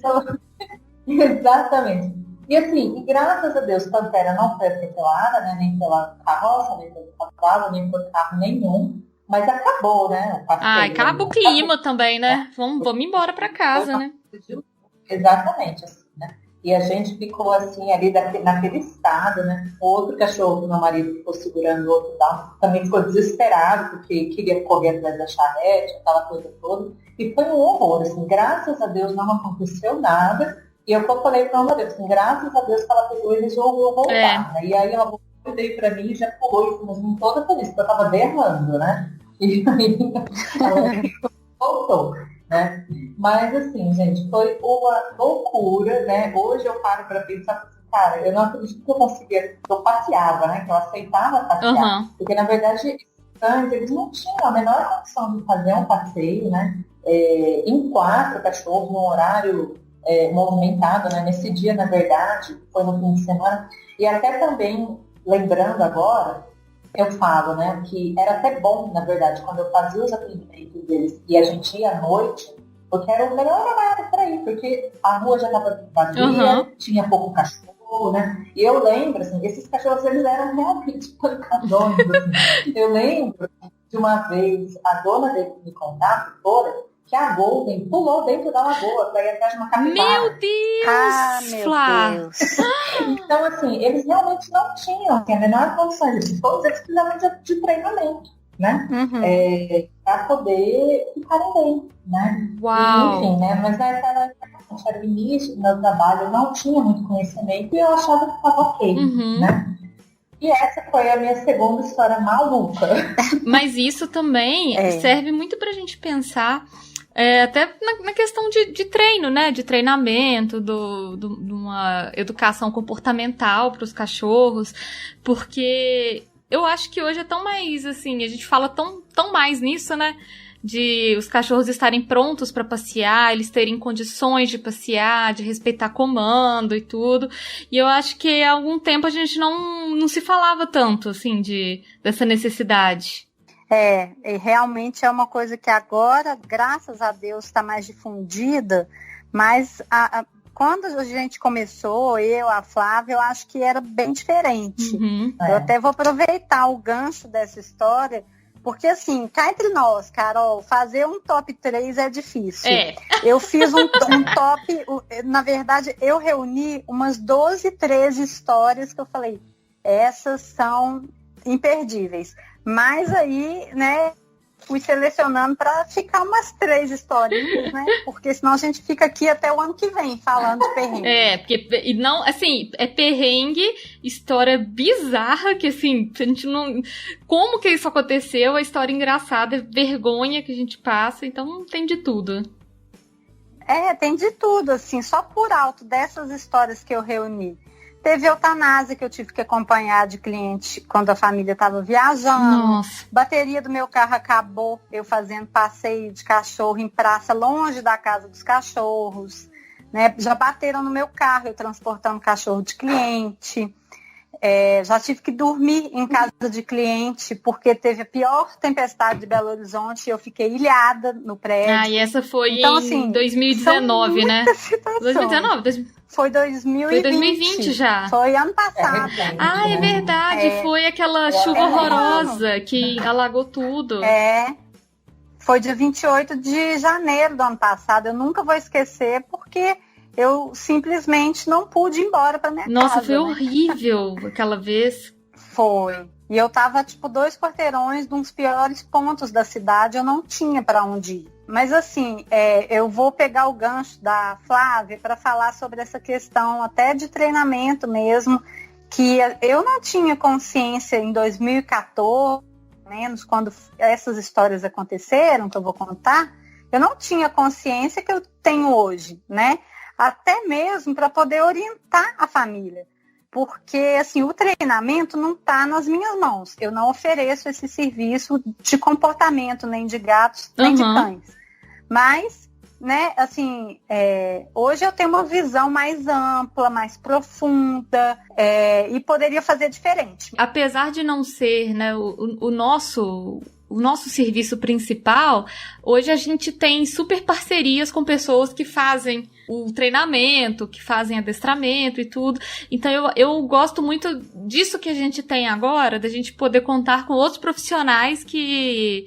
Exatamente. E assim, e graças a Deus, Pantera não foi atropelada, né? Nem pela carroça, nem pelo cavalo, nem por carro nenhum. Mas acabou, né? O passeio, acaba o clima também, né? Vamos embora pra casa, né? Exatamente, assim, né? E a gente ficou assim, ali naquele estado, né? Outro cachorro que meu marido ficou segurando, o outro também ficou desesperado, porque queria correr atrás da charrete, aquela coisa toda. E foi um horror, assim, graças a Deus não aconteceu nada. E eu falei para meu Deus, assim, graças a Deus que ela pegou e resolveu voltar. Né? E aí ela veio para mim e já pulou, e fomos toda feliz, porque eu estava berrando, né? E aí ela voltou. Né? Mas assim, gente, foi uma loucura, né? Hoje eu paro para pensar, cara, eu não acredito que eu conseguia, eu passeava, né? Que eu aceitava passear, porque na verdade eles não tinham a menor condição de fazer um passeio, né? Em 4 cachorros, num horário movimentado, né? Nesse dia, na verdade, foi no fim de semana, e até também, lembrando agora, eu falo, né, que era até bom, na verdade, quando eu fazia os atendimentos deles e a gente ia à noite, porque era o melhor horário para ir, porque a rua já estava vazia, tinha pouco cachorro, né? E eu lembro, assim, esses cachorros, eles eram realmente pancadões, assim. Eu lembro de uma vez, a dona dele me contar, que a Golden pulou dentro da lagoa para ir atrás de uma capivara. Meu Deus! Meu Deus! Então, assim, eles realmente não tinham a menor condição. Todos eles precisavam de treinamento, né? Para poder ficarem bem, né? Uau! E, enfim, né? Mas naquela época, era o início do meu trabalho, eu não tinha muito conhecimento e eu achava que estava ok, né? E essa foi a minha segunda história maluca. Mas isso também serve muito pra gente pensar, até na questão de treino, né? De treinamento, de uma educação comportamental para os cachorros, porque eu acho que hoje é tão mais, assim, a gente fala tão mais nisso, né? De os cachorros estarem prontos para passear, eles terem condições de passear, de respeitar comando e tudo. E eu acho que há algum tempo a gente não se falava tanto, assim, dessa necessidade. E realmente é uma coisa que agora, graças a Deus, está mais difundida, mas quando a gente começou, a Flávia, eu acho que era bem diferente. Eu até vou aproveitar o gancho dessa história, porque assim, cá entre nós, Carol, fazer um top 3 é difícil. Eu fiz um top, na verdade, eu reuni umas 12, 13 histórias que eu falei, essas são imperdíveis. Mas aí, né, fui selecionando para ficar umas 3 historinhas, né? Porque senão a gente fica aqui até o ano que vem falando de perrengue. Porque, e não, assim, é perrengue, história bizarra, que assim, a gente não... Como que isso aconteceu? A história engraçada, vergonha que a gente passa, então tem de tudo. Tem de tudo, assim, só por alto dessas histórias que eu reuni. Teve eutanásia que eu tive que acompanhar de cliente quando a família estava viajando. Nossa. Bateria do meu carro acabou, eu fazendo passeio de cachorro em praça longe da casa dos cachorros. Né? Já bateram no meu carro, eu transportando cachorro de cliente. Já tive que dormir em casa de cliente porque teve a pior tempestade de Belo Horizonte e eu fiquei ilhada no prédio. E essa foi então, em assim, 2019, né? Situações. 2019, Foi 2020. Foi 2020 já. Foi ano passado. É verdade. Foi aquela chuva horrorosa que alagou tudo. Foi dia 28 de janeiro do ano passado. Eu nunca vou esquecer porque eu simplesmente não pude ir embora para minha casa. Nossa, foi horrível aquela vez. Foi. E eu tava, 2 quarteirões de uns piores pontos da cidade. Eu não tinha para onde ir. Mas assim, eu vou pegar o gancho da Flávia para falar sobre essa questão até de treinamento mesmo, que eu não tinha consciência em 2014, menos quando essas histórias aconteceram, que eu vou contar, eu não tinha consciência que eu tenho hoje, né? Até mesmo para poder orientar a família. Porque, assim, o treinamento não está nas minhas mãos. Eu não ofereço esse serviço de comportamento, nem de gatos, nem de cães. Mas, né, assim, hoje eu tenho uma visão mais ampla, mais profunda, e poderia fazer diferente. Apesar de não ser, né, o nosso serviço principal, hoje a gente tem super parcerias com pessoas que fazem o treinamento, que fazem adestramento e tudo. Então eu gosto muito disso que a gente tem agora, da gente poder contar com outros profissionais que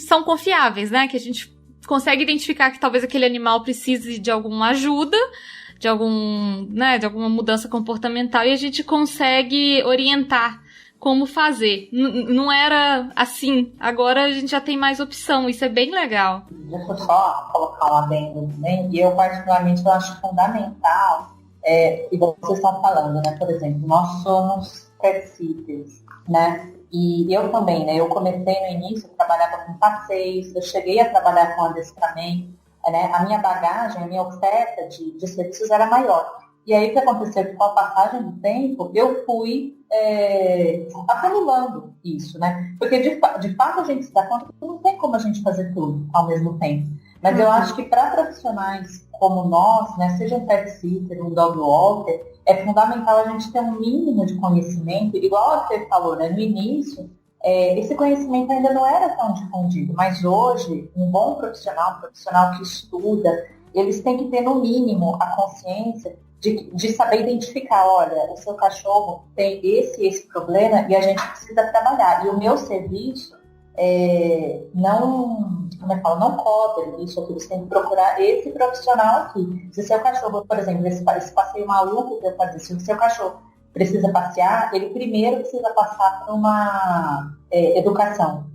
são confiáveis, né? Que a gente consegue identificar que talvez aquele animal precise de alguma ajuda, de alguma mudança comportamental, e a gente consegue orientar como fazer. Não era assim. Agora a gente já tem mais opção. Isso é bem legal. Deixa eu só colocar um adendo também. E eu, particularmente, eu acho fundamental, e vocês estão falando, né? Por exemplo, nós somos pet sitters, né? E eu também, né? Eu comecei no início, eu trabalhava com passeios, eu cheguei a trabalhar com adestramento, né? A minha bagagem, a minha oferta de serviços era maior. E aí o que aconteceu? Com a passagem do tempo, eu fui acumulando isso, né? Porque de fato a gente se dá conta que não tem como a gente fazer tudo ao mesmo tempo. Mas eu acho que para profissionais como nós, né, seja um pet sitter, um dog walker, é fundamental a gente ter um mínimo de conhecimento, igual a Fê falou, né? No início, esse conhecimento ainda não era tão difundido, mas hoje, um bom profissional, um profissional que estuda, eles têm que ter no mínimo a consciência de saber identificar, olha, o seu cachorro tem esse problema e a gente precisa trabalhar. E o meu serviço não cobre isso aqui. Você tem que procurar esse profissional aqui. Se seu cachorro, por exemplo, esse passeio maluco que eu fazia, se o seu cachorro precisa passear, ele primeiro precisa passar por uma educação.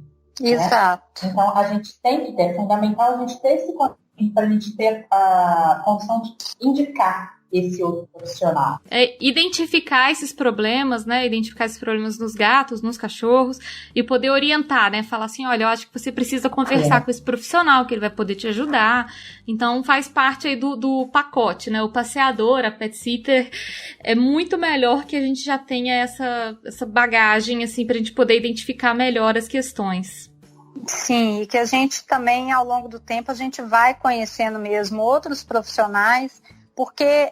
Exato. Né? Então, a gente tem que ter, é fundamental a gente ter esse conhecimento para a gente ter a condição de indicar esse outro profissional. Identificar esses problemas, né? Identificar esses problemas nos gatos, nos cachorros, e poder orientar, né? Falar assim, olha, eu acho que você precisa conversar com esse profissional, que ele vai poder te ajudar. Então, faz parte aí do pacote, né? O passeador, a pet sitter, é muito melhor que a gente já tenha essa bagagem, assim, pra gente poder identificar melhor as questões. Sim, e que a gente também, ao longo do tempo, a gente vai conhecendo mesmo outros profissionais, porque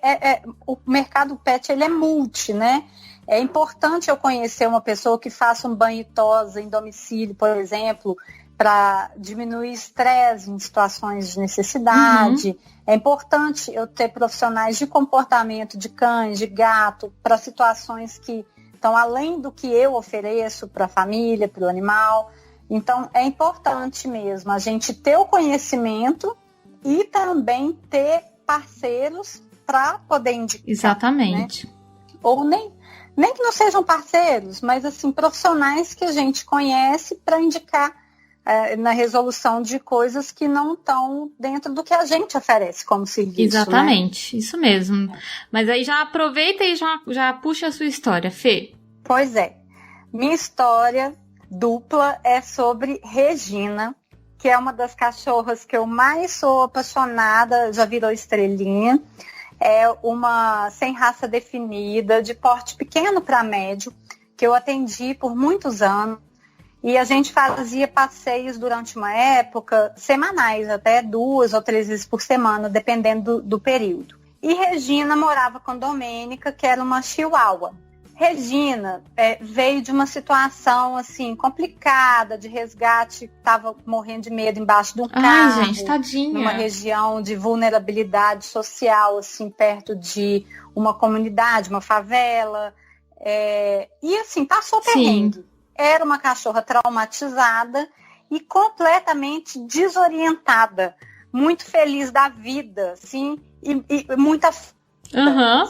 o mercado pet ele é multi, né? É importante eu conhecer uma pessoa que faça um banho e tosa em domicílio, por exemplo, para diminuir estresse em situações de necessidade. Uhum. É importante eu ter profissionais de comportamento de cães, de gato, para situações que estão além do que eu ofereço para a família, para o animal. Então, é importante mesmo a gente ter o conhecimento e também ter parceiros para poder indicar. Exatamente. Né? Ou nem que não sejam parceiros, mas assim, profissionais que a gente conhece para indicar na resolução de coisas que não estão dentro do que a gente oferece como serviço. Exatamente, né? Isso mesmo. Mas aí já aproveita e já puxa a sua história, Fê. Pois é. Minha história dupla é sobre Regina, que é uma das cachorras que eu mais sou apaixonada, já virou estrelinha. É uma sem raça definida, de porte pequeno para médio, que eu atendi por muitos anos. E a gente fazia passeios durante uma época, semanais, até 2 ou 3 vezes por semana, dependendo do período. E Regina morava com Domênica, que era uma chihuahua. Regina veio de uma situação assim complicada de resgate, estava morrendo de medo embaixo de um carro. Ai, gente, tadinha. Numa região de vulnerabilidade social, assim, perto de uma comunidade, uma favela. E assim, passou perrengue. Era uma cachorra traumatizada e completamente desorientada, muito feliz da vida, assim, e muita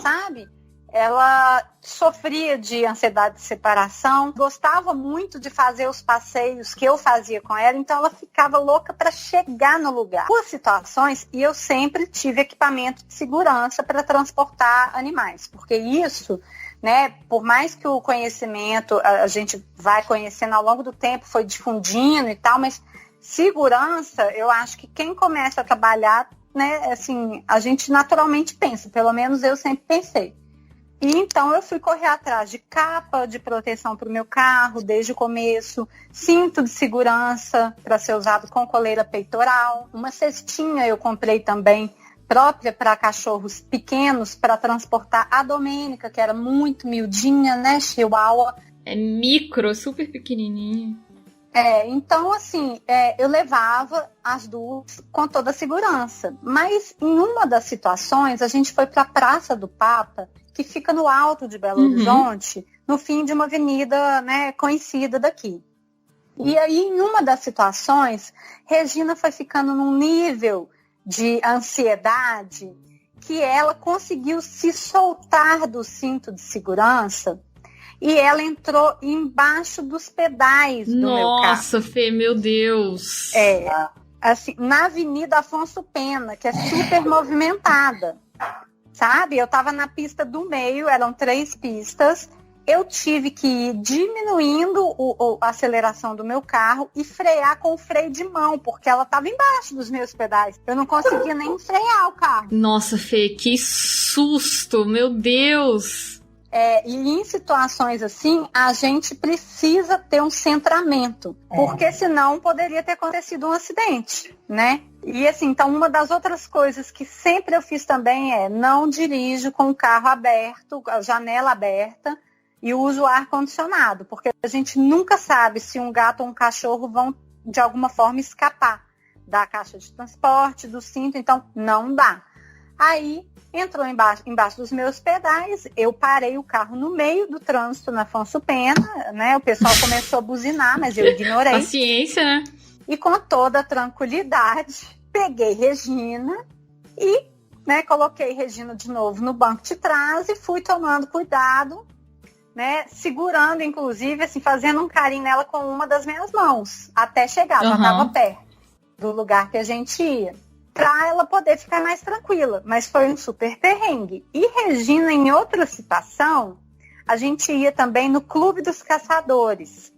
sabe? Ela sofria de ansiedade de separação, gostava muito de fazer os passeios que eu fazia com ela, então ela ficava louca para chegar no lugar. Por situações, e eu sempre tive equipamento de segurança para transportar animais, porque isso, né, por mais que o conhecimento a gente vai conhecendo ao longo do tempo, foi difundindo e tal, mas segurança, eu acho que quem começa a trabalhar, né, assim, a gente naturalmente pensa, pelo menos eu sempre pensei. E então eu fui correr atrás de capa de proteção para o meu carro desde o começo, cinto de segurança para ser usado com coleira peitoral, uma cestinha eu comprei também própria para cachorros pequenos para transportar a Domênica, que era muito miudinha, né, Chihuahua. É micro, super pequenininho. Então, assim, eu levava as duas com toda a segurança. Mas, em uma das situações, a gente foi para a Praça do Papa, que fica no alto de Belo Horizonte, no fim de uma avenida, né, conhecida daqui. E aí, em uma das situações, Regina foi ficando num nível de ansiedade que ela conseguiu se soltar do cinto de segurança. E ela entrou embaixo dos pedais do meu carro. Nossa, Fê, meu Deus. Assim, na Avenida Afonso Pena, que é super movimentada, sabe? Eu tava na pista do meio, eram 3 pistas. Eu tive que ir diminuindo a aceleração do meu carro e frear com o freio de mão, porque ela tava embaixo dos meus pedais. Eu não conseguia nem frear o carro. Nossa, Fê, que susto, meu Deus. E em situações assim, a gente precisa ter um centramento, porque senão poderia ter acontecido um acidente, né? E assim, então uma das outras coisas que sempre eu fiz também é não dirijo com o carro aberto, a janela aberta, e uso ar-condicionado, porque a gente nunca sabe se um gato ou um cachorro vão de alguma forma escapar da caixa de transporte, do cinto, então não dá. Aí entrou embaixo dos meus pedais, eu parei o carro no meio do trânsito na Afonso Pena, né? O pessoal começou a buzinar, mas eu ignorei. Paciência, né? E com toda a tranquilidade, peguei Regina e, né, coloquei Regina de novo no banco de trás e fui tomando cuidado, né? Segurando, inclusive, assim, fazendo um carinho nela com uma das minhas mãos, até chegar, já estava perto do lugar que a gente ia, para ela poder ficar mais tranquila. Mas foi um super perrengue. E Regina, em outra situação, a gente ia também no Clube dos Caçadores,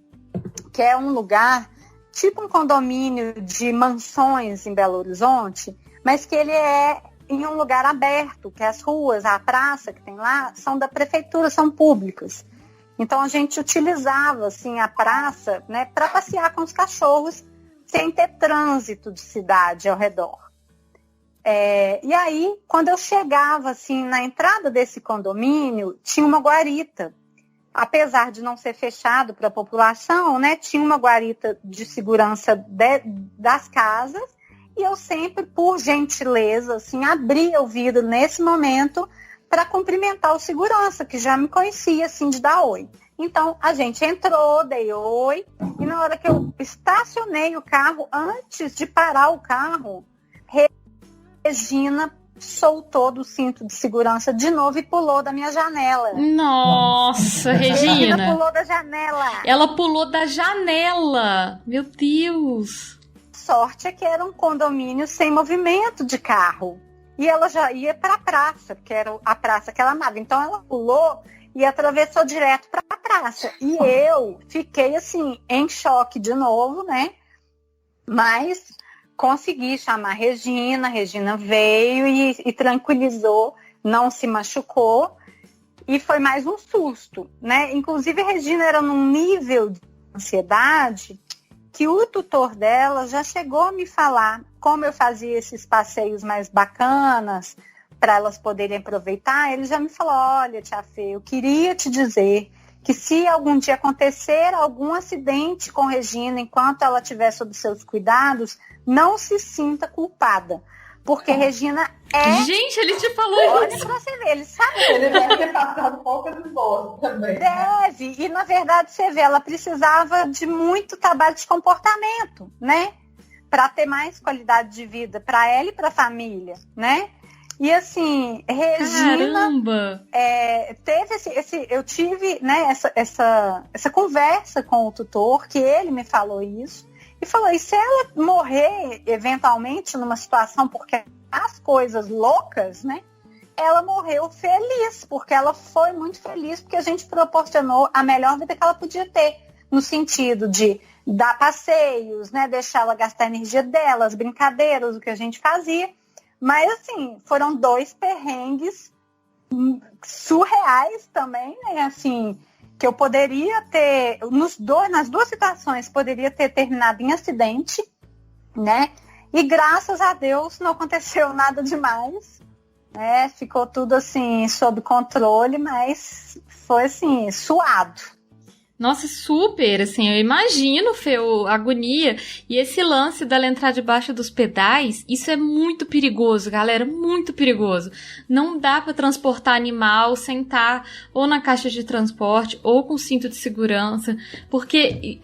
que é um lugar, tipo um condomínio de mansões em Belo Horizonte, mas que ele é em um lugar aberto, que as ruas, a praça que tem lá, são da prefeitura, são públicas. Então a gente utilizava assim, a praça, né, para passear com os cachorros, sem ter trânsito de cidade ao redor. E aí, quando eu chegava assim, na entrada desse condomínio, tinha uma guarita. Apesar de não ser fechado para a população, né, tinha uma guarita de segurança das casas, e eu sempre, por gentileza, assim, abria o vidro nesse momento para cumprimentar o segurança, que já me conhecia, assim, de dar oi. Então, a gente entrou, dei oi, e na hora que eu estacionei o carro, antes de parar o carro, Regina soltou do cinto de segurança de novo e pulou da minha janela. Nossa, Regina. Regina pulou da janela. Ela pulou da janela. Meu Deus. Sorte é que era um condomínio sem movimento de carro. E ela já ia para a praça, porque era a praça que ela amava. Então ela pulou e atravessou direto para a praça. E eu fiquei assim, em choque de novo, né? Mas consegui chamar a Regina veio e tranquilizou, não se machucou. E foi mais um susto, né? Inclusive a Regina era num nível de ansiedade que o tutor dela já chegou a me falar como eu fazia esses passeios mais bacanas para elas poderem aproveitar. Ele já me falou, olha, tia Fê, eu queria te dizer que se algum dia acontecer algum acidente com Regina enquanto ela estiver sob seus cuidados, não se sinta culpada. Porque Regina é... Gente, ele te falou Olha isso. pra você ver, ele sabe. Ele deve ter passado poucas boas também. Deve. E, na verdade, você vê, ela precisava de muito trabalho de comportamento, né? Para ter mais qualidade de vida para ela e para a família, né? E, assim, Regina... Caramba! Teve eu tive, né, essa conversa com o tutor, que ele me falou isso. E falou, e se ela morrer eventualmente numa situação, porque as coisas loucas, né? Ela morreu feliz, porque ela foi muito feliz, porque a gente proporcionou a melhor vida que ela podia ter, no sentido de dar passeios, né? Deixar ela gastar a energia dela, as brincadeiras, o que a gente fazia. Mas, assim, foram 2 perrengues surreais também, né? Assim, que eu poderia ter, nas duas situações, poderia ter terminado em acidente, né? E graças a Deus não aconteceu nada demais, né? Ficou tudo assim sob controle, mas foi assim, suado. Nossa, super, assim, eu imagino, Fê, a agonia. E esse lance dela entrar debaixo dos pedais, isso é muito perigoso, galera, muito perigoso. Não dá pra transportar animal sem estar ou na caixa de transporte ou com cinto de segurança, porque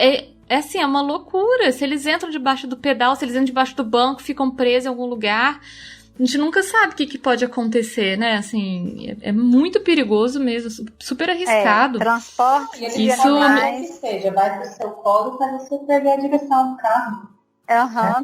assim, é uma loucura. Se eles entram debaixo do pedal, se eles entram debaixo do banco, ficam presos em algum lugar, a gente nunca sabe o que pode acontecer, né? Assim, é muito perigoso mesmo, super arriscado. Transporte de animais, que seja, vai pro seu colo para você perder a direção do carro.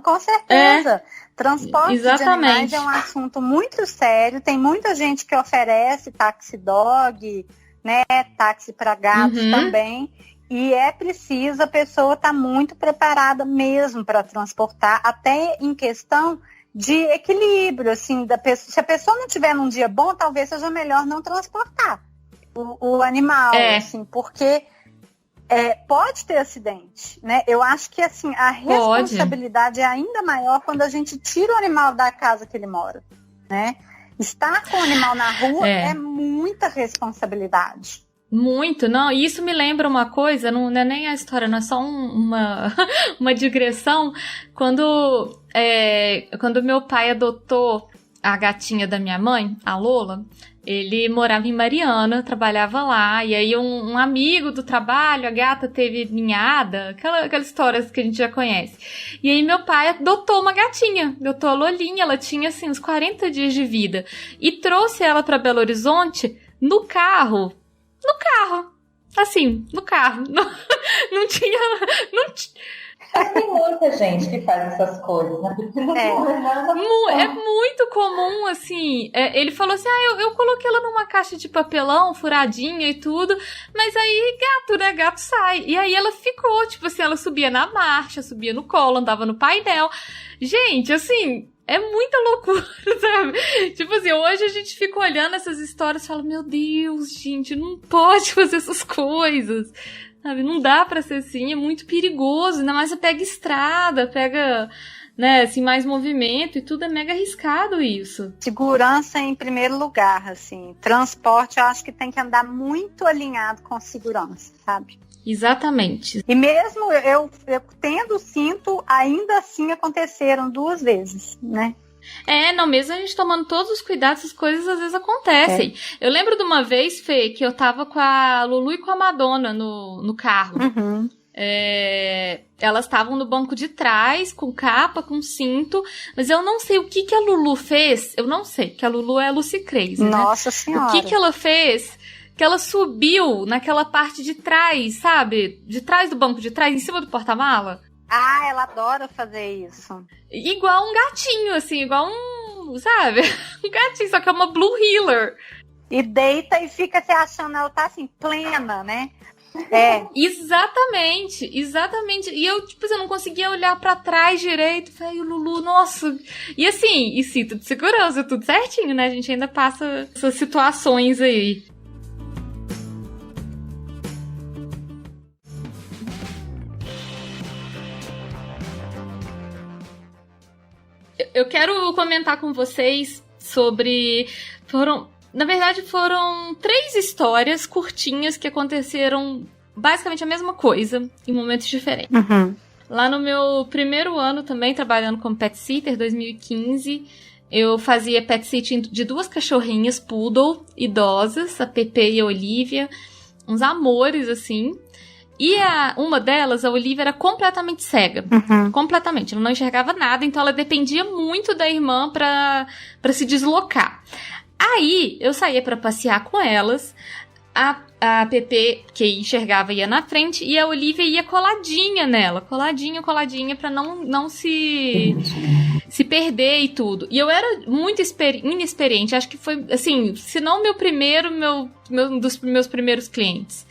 Com certeza. Transporte de animais é um assunto muito sério. Tem muita gente que oferece táxi dog, né? Táxi para gatos também. E é preciso a pessoa estar muito preparada mesmo para transportar, até em questão de equilíbrio, assim, da pessoa. Se a pessoa não tiver num dia bom, talvez seja melhor não transportar o animal, assim, porque pode ter acidente, né? Eu acho que, assim, a responsabilidade é ainda maior quando a gente tira o animal da casa que ele mora, né? Estar com o animal na rua é muita responsabilidade. Muito, não, e isso me lembra uma coisa, não é nem a história, não é só uma digressão. Quando meu pai adotou a gatinha da minha mãe, a Lola, ele morava em Mariana, trabalhava lá, e aí um amigo do trabalho, a gata teve ninhada, aquelas histórias que a gente já conhece. E aí meu pai adotou uma gatinha, adotou a Lolinha, ela tinha assim uns 40 dias de vida, e trouxe ela para Belo Horizonte no carro. Assim, no carro. Não tinha. Tem muita gente que faz essas coisas, né? É muito comum, assim. Ele falou assim: eu coloquei ela numa caixa de papelão, furadinha e tudo. Mas aí, gato, né? Gato sai. E aí ela ficou, tipo assim, ela subia na marcha, subia no colo, andava no painel. Gente, assim. É muita loucura, sabe? Tipo assim, hoje a gente fica olhando essas histórias e fala, meu Deus, gente, não pode fazer essas coisas, sabe? Não dá pra ser assim, é muito perigoso, ainda mais você pega estrada, pega, né, assim, mais movimento e tudo, é mega arriscado isso. Segurança em primeiro lugar, assim, transporte eu acho que tem que andar muito alinhado com segurança, sabe? Exatamente. E mesmo eu tendo cinto, ainda assim aconteceram 2 vezes, né? Não, mesmo a gente tomando todos os cuidados, essas coisas às vezes acontecem. Eu lembro de uma vez, Fê, que eu tava com a Lulu e com a Madonna no carro. Elas estavam no banco de trás, com capa, com cinto, mas eu não sei o que a Lulu fez. Eu não sei, que a Lulu é Lucy Crazy, né? Nossa Senhora! O que ela fez? Que ela subiu naquela parte de trás, sabe? De trás do banco de trás, em cima do porta-mala. Ah, ela adora fazer isso. Igual um gatinho, assim, igual um, sabe? Um gatinho, só que é uma Blue Heeler. E deita e fica se achando, ela tá assim, plena, né? Exatamente. E eu, tipo, eu não conseguia olhar pra trás direito. Falei, Lulu, nossa. E assim, e cinto de segurança, tudo certinho, né? A gente ainda passa essas situações aí. Eu quero comentar com vocês sobre... Na verdade, foram 3 histórias curtinhas que aconteceram basicamente a mesma coisa, em momentos diferentes. Lá no meu primeiro ano também, trabalhando como pet sitter, 2015, eu fazia pet sitting de 2 cachorrinhas poodle, idosas, a Pepe e a Olivia, uns amores, assim. E uma delas, a Olivia, era completamente cega. Completamente. Ela não enxergava nada, então ela dependia muito da irmã pra se deslocar. Aí, eu saía pra passear com elas. A Pepe, que enxergava, ia na frente. E a Olivia ia coladinha nela. Coladinha pra não se perder e tudo. E eu era muito inexperiente. Acho que foi, assim, se não um dos meus primeiros clientes.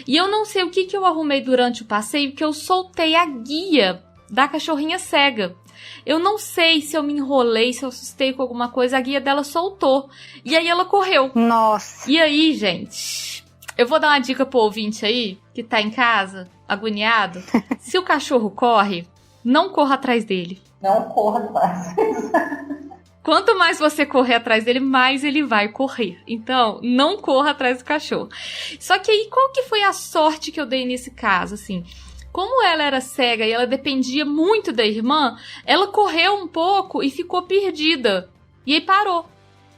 E eu não sei o que eu arrumei durante o passeio, que eu soltei a guia da cachorrinha cega. Eu não sei se eu me enrolei, se eu assustei com alguma coisa, a guia dela soltou. E aí ela correu. Nossa. E aí, gente, eu vou dar uma dica pro ouvinte aí, que tá em casa, agoniado. Se o cachorro corre, não corra atrás dele. Não corra atrás. Quanto mais você correr atrás dele, mais ele vai correr. Então, não corra atrás do cachorro. Só que aí, qual que foi a sorte que eu dei nesse caso, assim? Como ela era cega e ela dependia muito da irmã, ela correu um pouco e ficou perdida. E aí parou.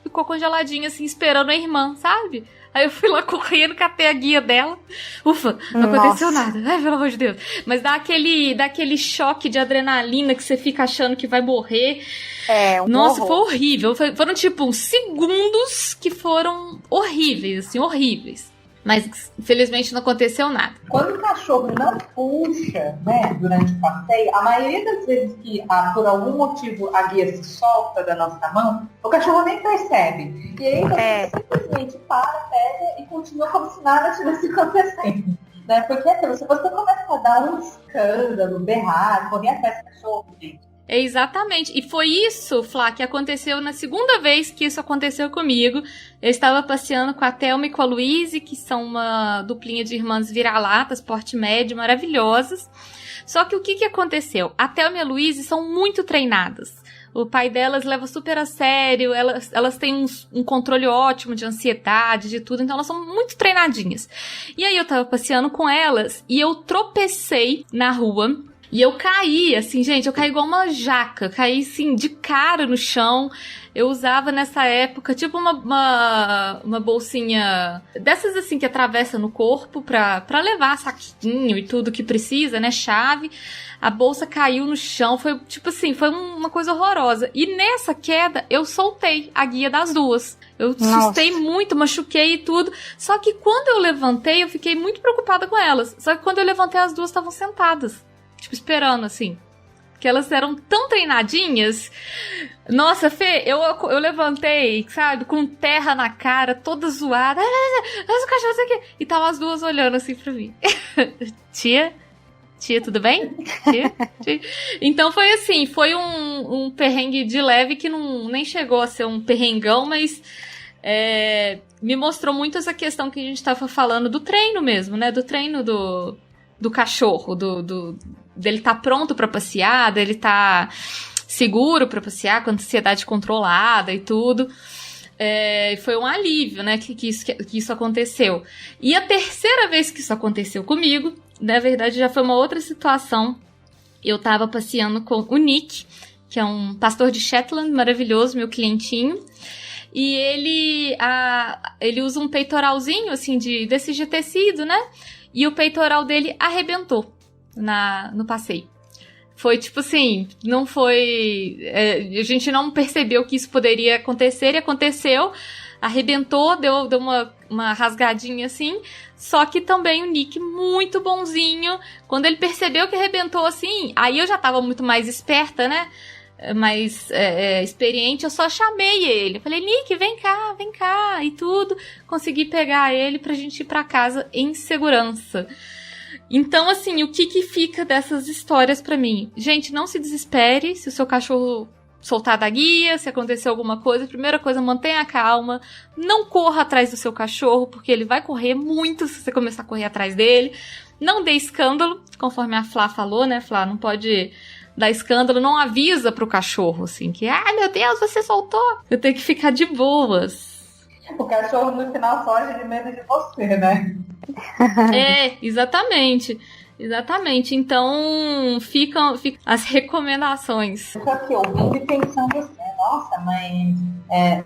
Ficou congeladinha, assim, esperando a irmã, sabe? Aí eu fui lá correndo, catei a guia dela. Ufa, não aconteceu nada. Ai, pelo amor de Deus. Mas dá aquele choque de adrenalina que você fica achando que vai morrer. Nossa, foi horrível. Foram, tipo, uns segundos que foram horríveis, assim, horríveis. Mas, infelizmente, não aconteceu nada. Quando o cachorro não puxa, né, durante o passeio, a maioria das vezes que, por algum motivo, a guia se solta da nossa mão, o cachorro nem percebe. E aí você simplesmente para, pega e continua como se nada tivesse acontecendo. Né? Porque se você começa a dar um escândalo, berrar, correr atrás do cachorro, gente. Exatamente. E foi isso, Flá, que aconteceu na segunda vez que isso aconteceu comigo. Eu estava passeando com a Thelma e com a Luíse, que são uma duplinha de irmãs vira-latas, porte médio, maravilhosas. Só que o que aconteceu? A Thelma e a Luíse são muito treinadas. O pai delas leva super a sério, elas têm um controle ótimo de ansiedade, de tudo, então elas são muito treinadinhas. E aí eu tava passeando com elas e eu tropecei na rua. E eu caí, assim, gente, eu caí igual uma jaca, caí, assim, de cara no chão. Eu usava nessa época, tipo uma bolsinha dessas, assim, que atravessa no corpo pra levar saquinho e tudo que precisa, né, chave. A bolsa caiu no chão, foi, tipo assim, foi uma coisa horrorosa. E nessa queda, eu soltei a guia das duas. Eu assustei muito, machuquei e tudo. Só que quando eu levantei, eu fiquei muito preocupada com elas. Só que quando eu levantei, as duas estavam sentadas. Tipo, esperando, assim. Porque elas eram tão treinadinhas. Nossa, Fê, eu levantei, sabe? Com terra na cara, toda zoada. Mas o cachorro aqui. E tava as duas olhando assim pra mim. Tia, tudo bem? Tia? Então foi assim, foi um perrengue de leve que nem chegou a ser um perrengão, mas me mostrou muito essa questão que a gente tava falando do treino mesmo, né? Do treino do cachorro, dele tá pronto pra passear, dele tá seguro pra passear, com ansiedade controlada e tudo. Foi um alívio, né, que isso aconteceu. E a terceira vez que isso aconteceu comigo, na verdade já foi uma outra situação. Eu tava passeando com o Nick, que é um pastor de Shetland maravilhoso, meu clientinho. E ele usa um peitoralzinho, assim, desse de tecido, né? E o peitoral dele arrebentou no passeio. Foi tipo assim, não foi... a gente não percebeu que isso poderia acontecer, e aconteceu, arrebentou, deu uma rasgadinha assim, só que também o Nick, muito bonzinho, quando ele percebeu que arrebentou assim, aí eu já tava muito mais esperta, né? Mais experiente, eu só chamei ele. Falei, Nick, vem cá, e tudo. Consegui pegar ele pra gente ir pra casa em segurança. Então, assim, o que fica dessas histórias pra mim? Gente, não se desespere se o seu cachorro soltar da guia, se acontecer alguma coisa. Primeira coisa, mantenha a calma. Não corra atrás do seu cachorro, porque ele vai correr muito se você começar a correr atrás dele. Não dê escândalo, conforme a Flá falou, né, Flá? Não pode dar escândalo, não avisa pro cachorro, assim, que, meu Deus, você soltou. Eu tenho que ficar de boas. O cachorro, no final, foge de medo de você, né? Exatamente. Então, ficam as recomendações. Eu tô aqui ouvindo e pensando assim, nossa, mas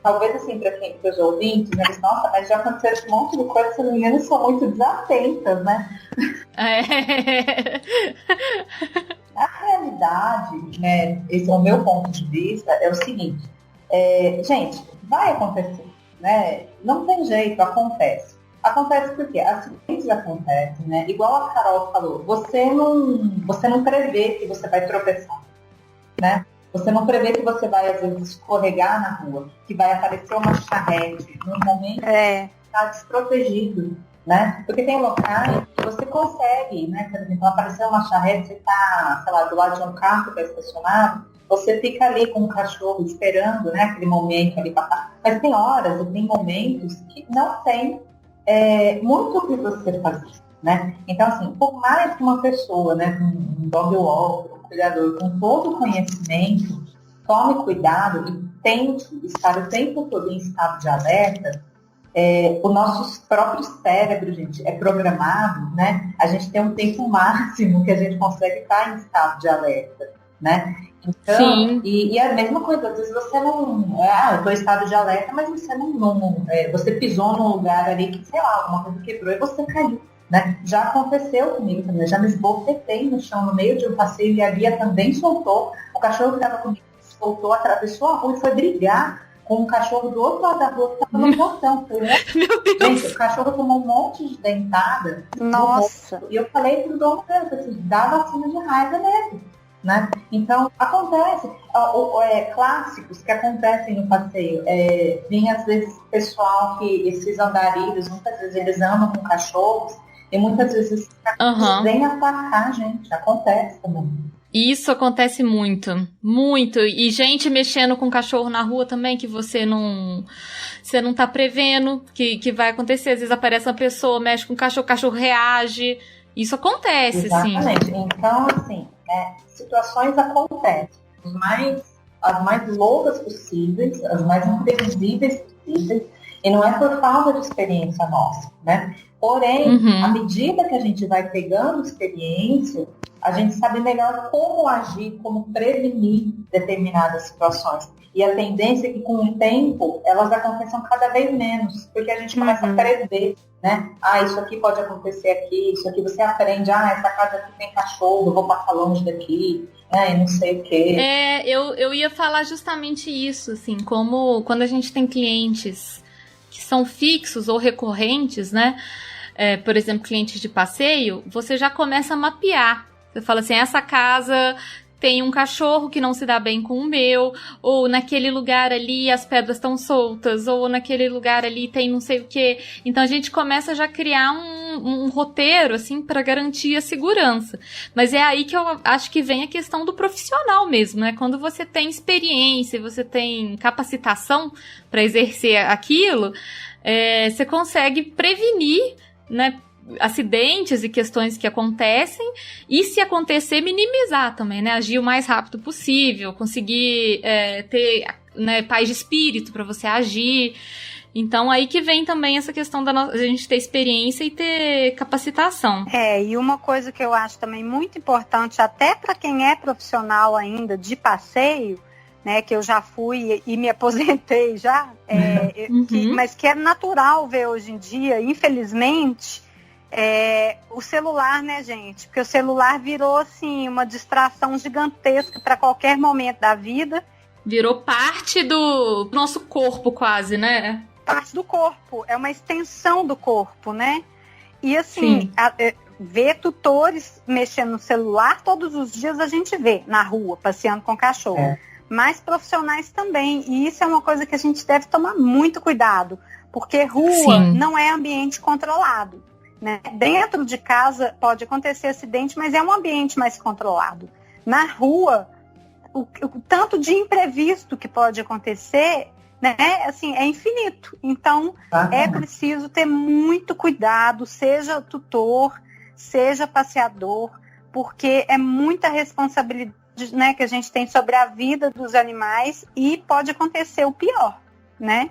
talvez assim, para os ouvintes, eles, nossa, mas já aconteceu um monte de coisa, se não me engano, são muito desatentas, né? A realidade, né, esse é o meu ponto de vista, é o seguinte, gente, vai acontecer, né? Não tem jeito, acontece. Acontece porque acidentes acontecem, né? Igual a Carol falou, você não prevê que você vai tropeçar, né? Você não prevê que você vai, às vezes, escorregar na rua, que vai aparecer uma charrete num momento que está desprotegido, né? Porque tem locais que você consegue, né? Por exemplo, aparecer uma charrete, você está, sei lá, do lado de um carro que está estacionado, você fica ali com o cachorro esperando, né, aquele momento ali passar. Mas tem horas e tem momentos que não tem muito o que você fazer, né? Então, assim, por mais que uma pessoa, né, um dog walker, um cuidador com todo o conhecimento, tome cuidado e tente estar o tempo todo em estado de alerta, o nosso próprio cérebro, gente, é programado, né? A gente tem um tempo máximo que a gente consegue estar em estado de alerta, né? Então, Sim. E a mesma coisa, às vezes você não... eu estou em estado de alerta, mas você você pisou num lugar ali que, sei lá, alguma coisa quebrou e você caiu, né? Já aconteceu comigo também, já me esbofetei no chão no meio de um passeio e a guia também soltou, o cachorro que estava comigo soltou, atravessou a rua e foi brigar com um cachorro do outro lado da rua que estava no portão. Meu Deus! Gente, o cachorro tomou um monte de dentada. Nossa! E eu falei pro dono dele, assim, dá vacina de raiva nele, né? Então, acontece. Clássicos que acontecem no passeio. Vem, às vezes, pessoal que esses andarilhos, muitas vezes eles andam com cachorros e muitas vezes cachorros vêm atacar a gente. Acontece também. Isso acontece muito, muito. E gente mexendo com cachorro na rua também, que você não tá prevendo que vai acontecer. Às vezes aparece uma pessoa, mexe com o cachorro reage. Isso acontece, Exatamente. sim. Então, assim, situações acontecem. As mais loucas possíveis, as mais imprevisíveis possíveis. E não é por falta de experiência nossa, né? Porém, à medida que a gente vai pegando experiência, a gente sabe melhor como agir, como prevenir determinadas situações. E a tendência é que, com o tempo, elas aconteçam cada vez menos, porque a gente começa a prever, né? Isso aqui pode acontecer aqui, isso aqui você aprende, essa casa aqui tem cachorro, eu vou passar longe daqui, e não sei o quê. Eu ia falar justamente isso, assim, como quando a gente tem clientes que são fixos ou recorrentes, né? Por exemplo, clientes de passeio, você já começa a mapear. Você fala assim, essa casa tem um cachorro que não se dá bem com o meu, ou naquele lugar ali as pedras estão soltas, ou naquele lugar ali tem não sei o quê. Então a gente começa já a criar um roteiro, assim, para garantir a segurança. Mas é aí que eu acho que vem a questão do profissional mesmo, né? Quando você tem experiência, você tem capacitação para exercer aquilo, você consegue prevenir, né, acidentes e questões que acontecem, e se acontecer, minimizar também, né? Agir o mais rápido possível, conseguir ter, né, paz de espírito para você agir. Então, aí que vem também essa questão a gente ter experiência e ter capacitação. E uma coisa que eu acho também muito importante, até para quem é profissional ainda de passeio, né, que eu já fui e me aposentei já, mas que é natural ver hoje em dia, infelizmente, o celular, né, gente? Porque o celular virou, assim, uma distração gigantesca para qualquer momento da vida. Virou parte do nosso corpo, quase, né? Parte do corpo, é uma extensão do corpo, né? E, assim, ver tutores mexendo no celular, todos os dias a gente vê na rua, passeando com cachorro. Mas profissionais também. E isso é uma coisa que a gente deve tomar muito cuidado, porque rua não é ambiente controlado. Né? Dentro de casa pode acontecer acidente, mas é um ambiente mais controlado. Na rua, o tanto de imprevisto que pode acontecer, né, assim, é infinito. Então, é preciso ter muito cuidado, seja tutor, seja passeador, porque é muita responsabilidade, né, que a gente tem sobre a vida dos animais e pode acontecer o pior, né?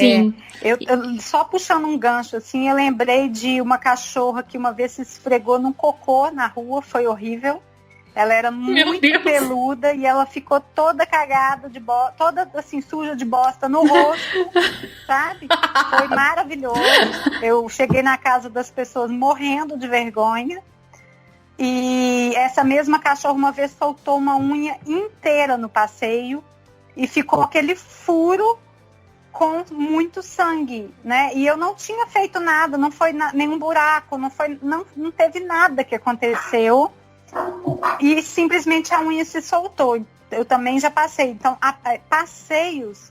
Sim. Eu só puxando um gancho, assim, eu lembrei de uma cachorra que uma vez se esfregou num cocô na rua, foi horrível. Ela era muito peluda e ela ficou toda cagada de bosta, toda assim, suja de bosta no rosto, sabe? Foi maravilhoso. Eu cheguei na casa das pessoas morrendo de vergonha. E essa mesma cachorra uma vez soltou uma unha inteira no passeio e ficou aquele furo com muito sangue, né? E eu não tinha feito nada, não foi nenhum buraco, não teve nada que aconteceu e simplesmente a unha se soltou. Eu também já passei. Então, passeios,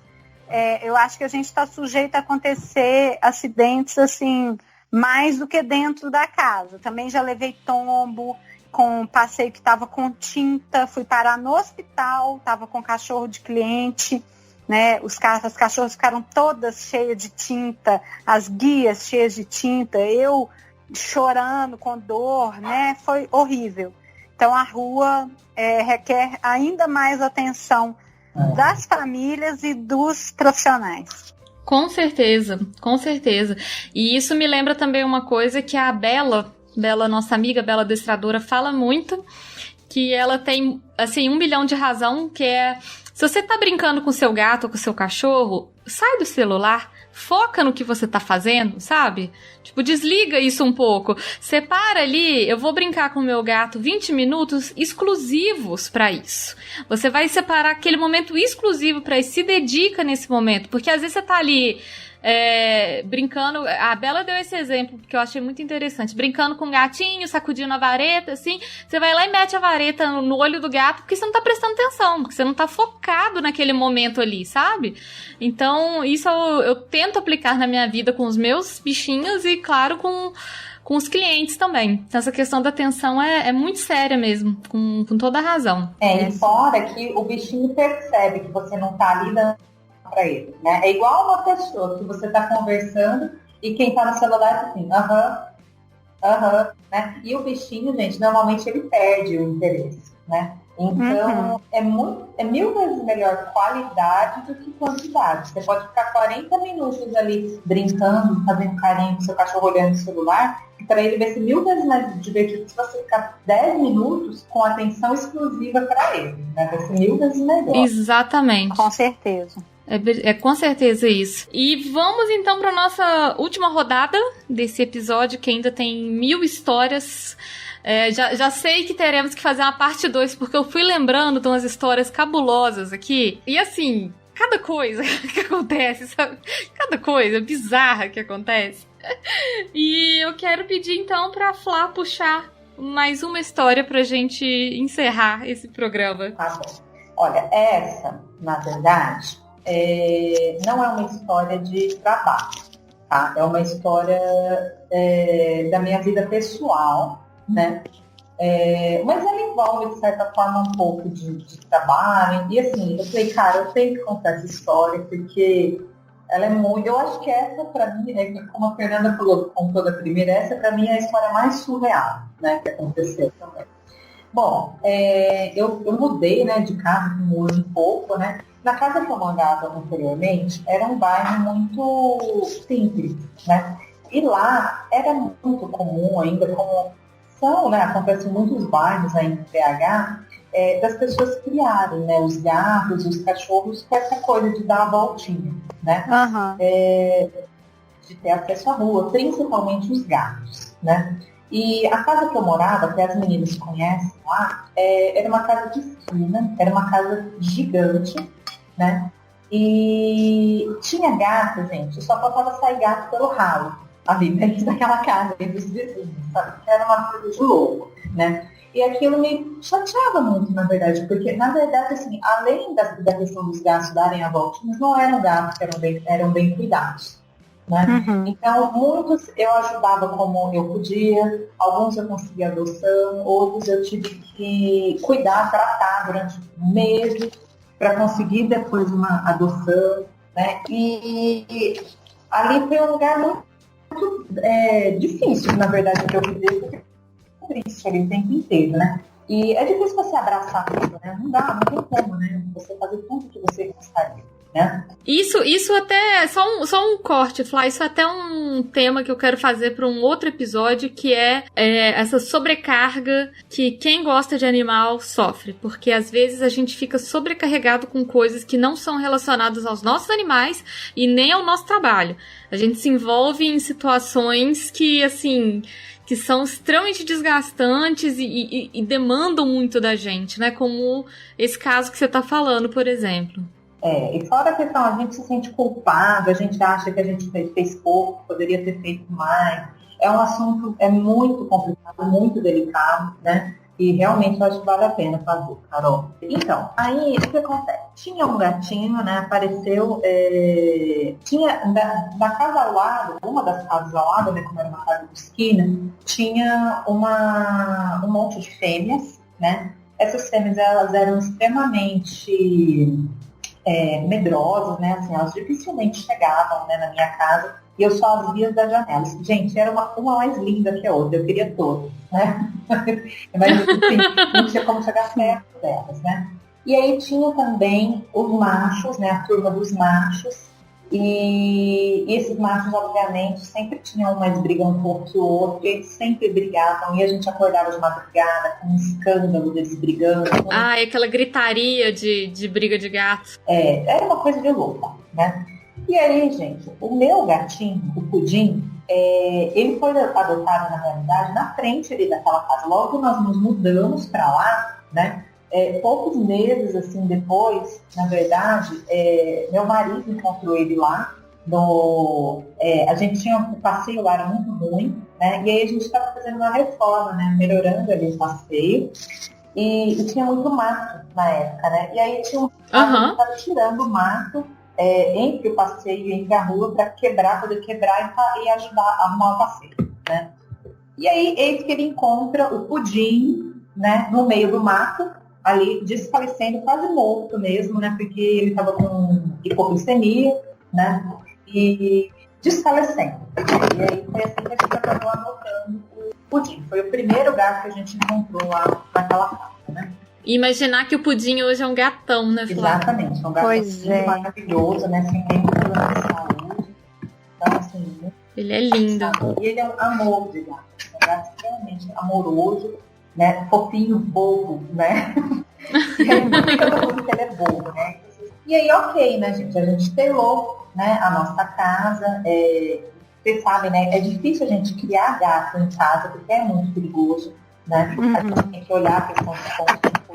eu acho que a gente está sujeito a acontecer acidentes assim, mais do que dentro da casa. Também já levei tombo, com um passeio que estava com tinta, fui parar no hospital, estava com cachorro de cliente, né? As cachorros ficaram todas cheias de tinta, as guias cheias de tinta, eu chorando com dor, né? Foi horrível. Então a rua requer ainda mais atenção das famílias e dos profissionais. Com certeza, com certeza. E isso me lembra também uma coisa que a Bela, nossa amiga, Bela Adestradora, fala muito, que ela tem, assim, 1 milhão de razão, que é, se você tá brincando com seu gato ou com seu cachorro, sai do celular, foca no que você tá fazendo, sabe? Tipo, desliga isso um pouco. Separa ali, eu vou brincar com o meu gato 20 minutos exclusivos pra isso. Você vai separar aquele momento exclusivo pra isso, se dedica nesse momento, porque às vezes você tá ali brincando, a Bela deu esse exemplo que eu achei muito interessante, brincando com o gatinho, sacudindo a vareta, assim, você vai lá e mete a vareta no olho do gato, porque você não tá prestando atenção, porque você não tá focado naquele momento ali, sabe? Então, isso eu tento aplicar na minha vida com os meus bichinhos e, claro, com os clientes também. Então, essa questão da atenção é muito séria mesmo, com toda a razão. E fora que o bichinho percebe que você não tá ali dando para ele, né? É igual uma pessoa que você tá conversando e quem tá no celular tá assim, né? E o bichinho, gente, normalmente ele perde o interesse, né? Então, é 1000 vezes melhor qualidade do que quantidade. Você pode ficar 40 minutos ali brincando, fazendo carinho com seu cachorro olhando o celular, e para ele vai ser 1000 vezes mais divertido se você ficar 10 minutos com atenção exclusiva para ele, né? Vai ser 1000 vezes melhor. Exatamente. Com certeza. É com certeza isso. E vamos então para nossa última rodada desse episódio, que ainda tem 1000 histórias. Já sei que teremos que fazer uma parte 2, porque eu fui lembrando de umas histórias cabulosas aqui. E assim, cada coisa que acontece, sabe? Cada coisa bizarra que acontece. E eu quero pedir então pra Flá puxar mais uma história pra gente encerrar esse programa. Tá bom. Olha, essa, na verdade, não é uma história de trabalho, tá? É uma história da minha vida pessoal, né? Mas ela envolve, de certa forma, um pouco de trabalho. E assim, eu falei, cara, eu tenho que contar essa história, porque ela é muito... Eu acho que essa, pra mim, como a Fernanda contou da primeira, essa, pra mim, é a história mais surreal, né, que aconteceu também. Bom, eu mudei, né, de casa com 1 ano e pouco, né? Na casa que eu morava anteriormente, era um bairro muito simples, né? E lá era muito comum ainda, como são, né, acontece em muitos bairros aí em BH, das pessoas criarem, né, os gatos, os cachorros, com essa coisa de dar a voltinha, né? De ter acesso à rua, principalmente os gatos, né? E a casa que eu morava, que as meninas conhecem lá, era uma casa de esquina, era uma casa gigante, né? E tinha gato, gente, só faltava sair gato pelo ralo, ali dentro daquela casa, dentro dos vizinhos, sabe? Que era uma coisa de louco, né? E aquilo me chateava muito, na verdade, porque, na verdade, assim, além da questão dos gatos darem a voltinha, não eram gatos que eram bem cuidados, né? Então, muitos eu ajudava como eu podia, alguns eu consegui adoção, outros eu tive que cuidar, tratar durante meses, para conseguir depois uma adoção, né? E ali foi um lugar muito difícil, na verdade, que eu vivi, porque triste ali o tempo inteiro, né? E é difícil você abraçar tudo, né? Não tem como, né? Você fazer tudo que você gostaria, né? Isso até, só um corte, Flá, isso é até um tema que eu quero fazer para um outro episódio, que é essa sobrecarga que quem gosta de animal sofre, porque às vezes a gente fica sobrecarregado com coisas que não são relacionadas aos nossos animais e nem ao nosso trabalho. A gente se envolve em situações que, assim, que são extremamente desgastantes e demandam muito da gente, né? Como esse caso que você está falando, por exemplo. E fora a questão, a gente se sente culpado, a gente acha que a gente fez pouco, poderia ter feito mais. É um assunto muito complicado, muito delicado, né? E realmente eu acho que vale a pena fazer, Carol. Então, aí o que acontece? Tinha um gatinho, né? Apareceu. Tinha na casa ao lado, uma das casas ao lado, né? Como era uma casa de esquina, tinha um monte de fêmeas, né? Essas fêmeas, elas eram extremamente medrosas, né? Assim, elas dificilmente chegavam, né, na minha casa. E eu só as via da janela. Gente, era uma mais linda que a outra. Eu queria todas, né? Mas, assim, não tinha como chegar perto delas, né? E aí tinha também os machos, né? A turma dos machos. E esses machos, obviamente, sempre tinham mais briga um pouco que o outro. E eles sempre brigavam. E a gente acordava de madrugada com um escândalo deles brigando. Ah, e aquela gritaria de briga de gato. Era uma coisa de louco, né? E aí, gente, o meu gatinho, o Pudim, ele foi adotado, na realidade, na frente ali daquela casa. Logo nós nos mudamos para lá, né? Poucos meses, assim, depois, na verdade, meu marido encontrou ele lá. A gente tinha um passeio lá, era muito ruim, né? E aí a gente estava fazendo uma reforma, né? Melhorando ali o passeio. E tinha muito mato na época, né? E aí tinha que estava tirando o mato entre o passeio e entre a rua para poder quebrar e ajudar a arrumar o passeio, né? E aí, eis que ele encontra o Pudim, né, no meio do mato, ali desfalecendo, quase morto mesmo, né? Porque ele estava com hipoglicemia, né? E desfalecendo. E aí foi assim que a gente acabou adotando o Pudim. Foi o primeiro gato que a gente encontrou lá naquela casa, né? Imaginar que o Pudim hoje é um gatão, né, Flávia? Exatamente, é um gato maravilhoso, né? Sem nenhum problema de saúde. Então, assim, ele é lindo. E ele é um amor de gato. É um gato extremamente amoroso, né? Fofinho, bobo, né? E aí não fica todo mundo que ele é bobo, né? E aí, ok, né, gente? A gente telou, né, a nossa casa. Vocês sabem, né? É difícil a gente criar gato em casa, porque é muito perigoso, né? A gente tem que olhar a questão de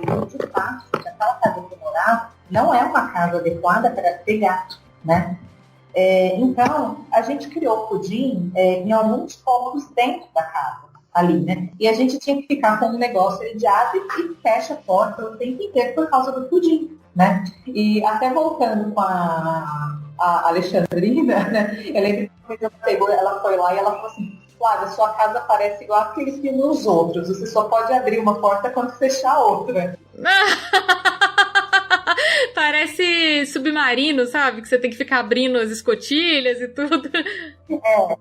pontos de fato, porque aquela casa que eu morava não é uma casa adequada para ter gato, né? Então, a gente criou o Pudim em alguns cômodos dentro da casa, ali, né? E a gente tinha que ficar com um negócio de abre e fecha a porta o tempo inteiro por causa do Pudim, né? E até voltando com a Alexandrina, né? Eu lembro que ela foi lá e ela falou assim: Flávia, sua casa parece igual aqueles que nos outros. Você só pode abrir uma porta quando fechar a outra. Parece submarino, sabe? Que você tem que ficar abrindo as escotilhas e tudo.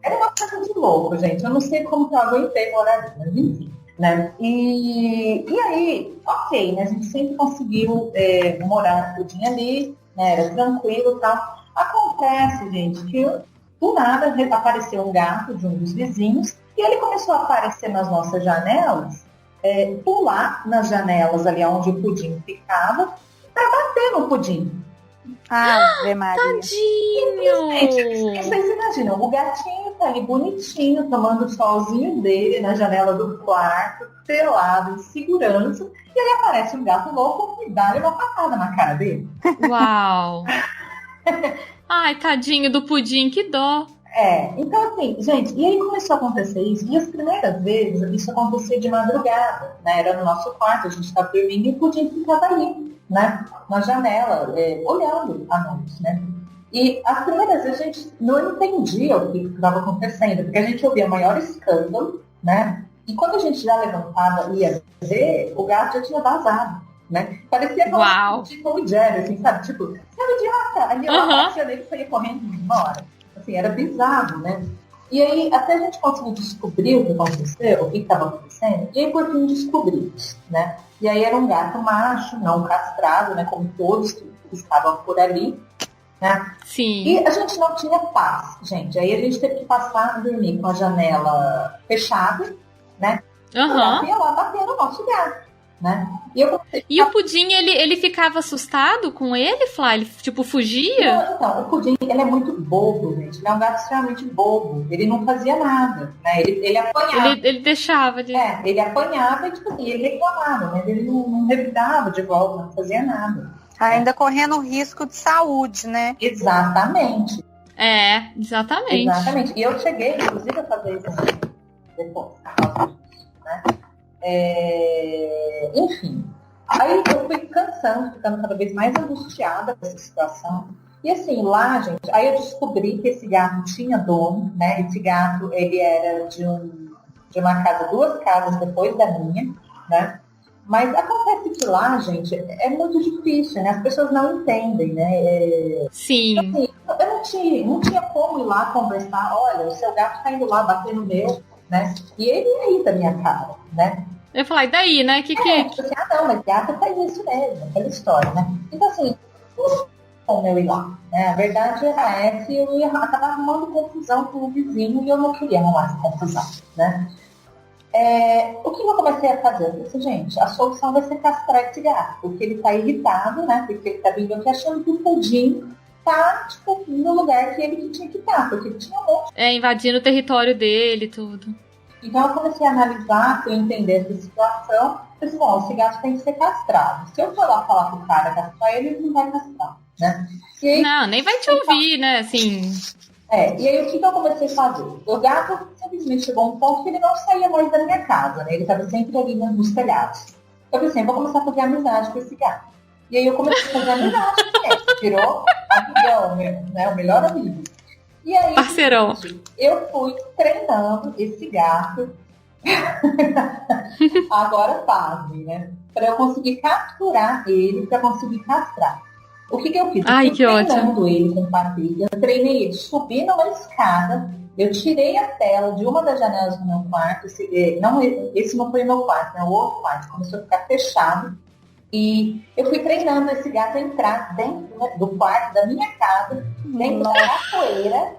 Era uma coisa de louco, gente. Eu não sei como que eu aguentei morar ali, mas enfim, né? E aí, ok, né? A gente sempre conseguiu morar no Pudim ali, né? Era tranquilo e tal. Acontece, gente, que do nada apareceu um gato de um dos vizinhos e ele começou a aparecer nas nossas janelas, pular nas janelas ali onde o Pudim ficava para bater no Pudim. Ave Maria. Tadinho! Vocês imaginam, o gatinho tá ali bonitinho, tomando o solzinho dele na janela do quarto, pelado, em segurança, e aí aparece um gato louco e dá-lhe uma patada na cara dele. Uau! Ai, tadinho do Pudim, que dó. Então assim, gente, e aí começou a acontecer isso, e as primeiras vezes isso acontecia de madrugada, né? Era no nosso quarto, a gente estava dormindo e o Pudim ficava ali, né? Na janela, olhando à noite, né? E as primeiras vezes a gente não entendia o que estava acontecendo, porque a gente ouvia maior escândalo, né? E quando a gente já levantava e ia ver, o gato já tinha vazado, né? Parecia tipo um Jerry, assim, sabe? Tipo, você é um idiota! Ali eu aparecia nele e saía correndo e ia embora. Assim, era bizarro, né? E aí, até a gente conseguir descobrir o que aconteceu, o que estava acontecendo, e aí por fim descobrimos, né? E aí era um gato macho, não castrado, né? Como todos que estavam por ali, né? Sim. E a gente não tinha paz, gente. Aí a gente teve que passar a dormir com a janela fechada, né? O gato ia lá bater no nosso gato, né? E o Pudim, ele ficava assustado com ele, Flá? Ele, tipo, fugia? Não, então, o Pudim, ele é muito bobo, gente. Ele é um gato extremamente bobo. Ele não fazia nada, né? Ele apanhava. Ele deixava de... ele apanhava e, tipo assim, ele reclamava, mas ele não revidava de volta, não fazia nada. Ainda correndo risco de saúde, né? Exatamente. Exatamente. E eu cheguei, inclusive, a fazer isso depois, né? Enfim. Aí eu fui cansando, ficando cada vez mais angustiada com essa situação. E assim, lá, gente, aí eu descobri que esse gato tinha dono, né? Esse gato, ele era de uma casa, 2 casas depois da minha, né? Mas acontece que lá, gente, é muito difícil, né? As pessoas não entendem, né? Sim. Assim, eu não tinha como ir lá conversar, olha, o seu gato tá indo lá bater no meu, né? E ele aí da minha cara, né? Eu ia falar, e daí, né? Tipo assim, não, mas gato faz isso mesmo, aquela história, né? Então, assim, como eu ir lá, né? A verdade é que eu ia acabar arrumando confusão com o vizinho e eu não queria arrumar essa confusão, né? O que eu comecei a fazer? Eu falei assim, gente, a solução vai ser castrar esse gato, porque ele tá irritado, né? Porque ele tá vindo aqui achando que o Pudim tá, tipo, no lugar que ele tinha que estar, porque ele tinha um monte. Invadindo o território dele e tudo. Então eu comecei a analisar, eu entender essa situação. Eu disse, bom, esse gato tem que ser castrado. Se eu for lá falar pro cara castrar ele não vai castrar, né? Aí, não, nem vai te ouvir, né? Assim. E aí o que eu comecei a fazer? O gato simplesmente chegou a um ponto que ele não saía mais da minha casa, né? Ele estava sempre ali nos telhados. Eu pensei, vou começar a fazer amizade com esse gato. E aí eu comecei a fazer amizade com ele. Virou amigão, né? O melhor amigo. E aí, parceirão. Eu fui treinando esse gato. Agora pasme, né? Para eu conseguir capturar ele, para conseguir castrar. O que eu fiz? Ai, eu que ótimo. Treinando ele com patilha, eu treinei ele subindo uma escada, eu tirei a tela de uma das janelas do meu quarto, esse não foi o meu quarto, né? O outro quarto começou a ficar fechado, e eu fui treinando esse gato a entrar dentro do quarto da minha casa, dentro da capoeira,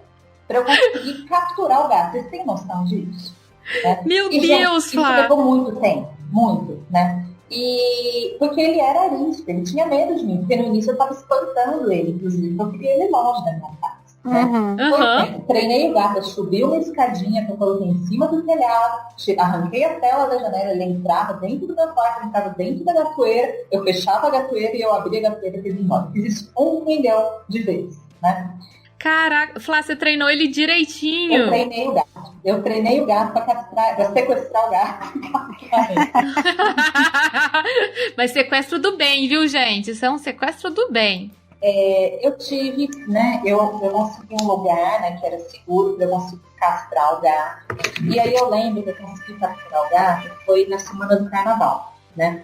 para eu conseguir capturar o gato. Vocês têm noção disso? Né? Meu Deus, gente, Flávia! Isso levou muito tempo, muito, né? E porque ele era arisco, ele tinha medo de mim, porque no início eu estava espantando ele, inclusive, eu queria ele longe da minha casa. Né? Treinei o gato, eu subi uma escadinha que eu coloquei em cima do telhado, arranquei a tela da janela, ele entrava dentro do meu quarto, ele entrava dentro da gatoeira, eu fechava a gatoeira e eu abria a gatoeira e ele ia embora. Fiz isso 1 milhão de vezes, né? Caraca, Flá, você treinou ele direitinho. Eu treinei o gato para sequestrar o gato. Mas sequestro do bem, viu, gente? Isso é um sequestro do bem. Eu tive, né? Eu consegui um lugar, né, que era seguro para eu conseguir castrar o gato. E aí eu lembro que eu consegui capturar o gato, foi na semana do carnaval, né?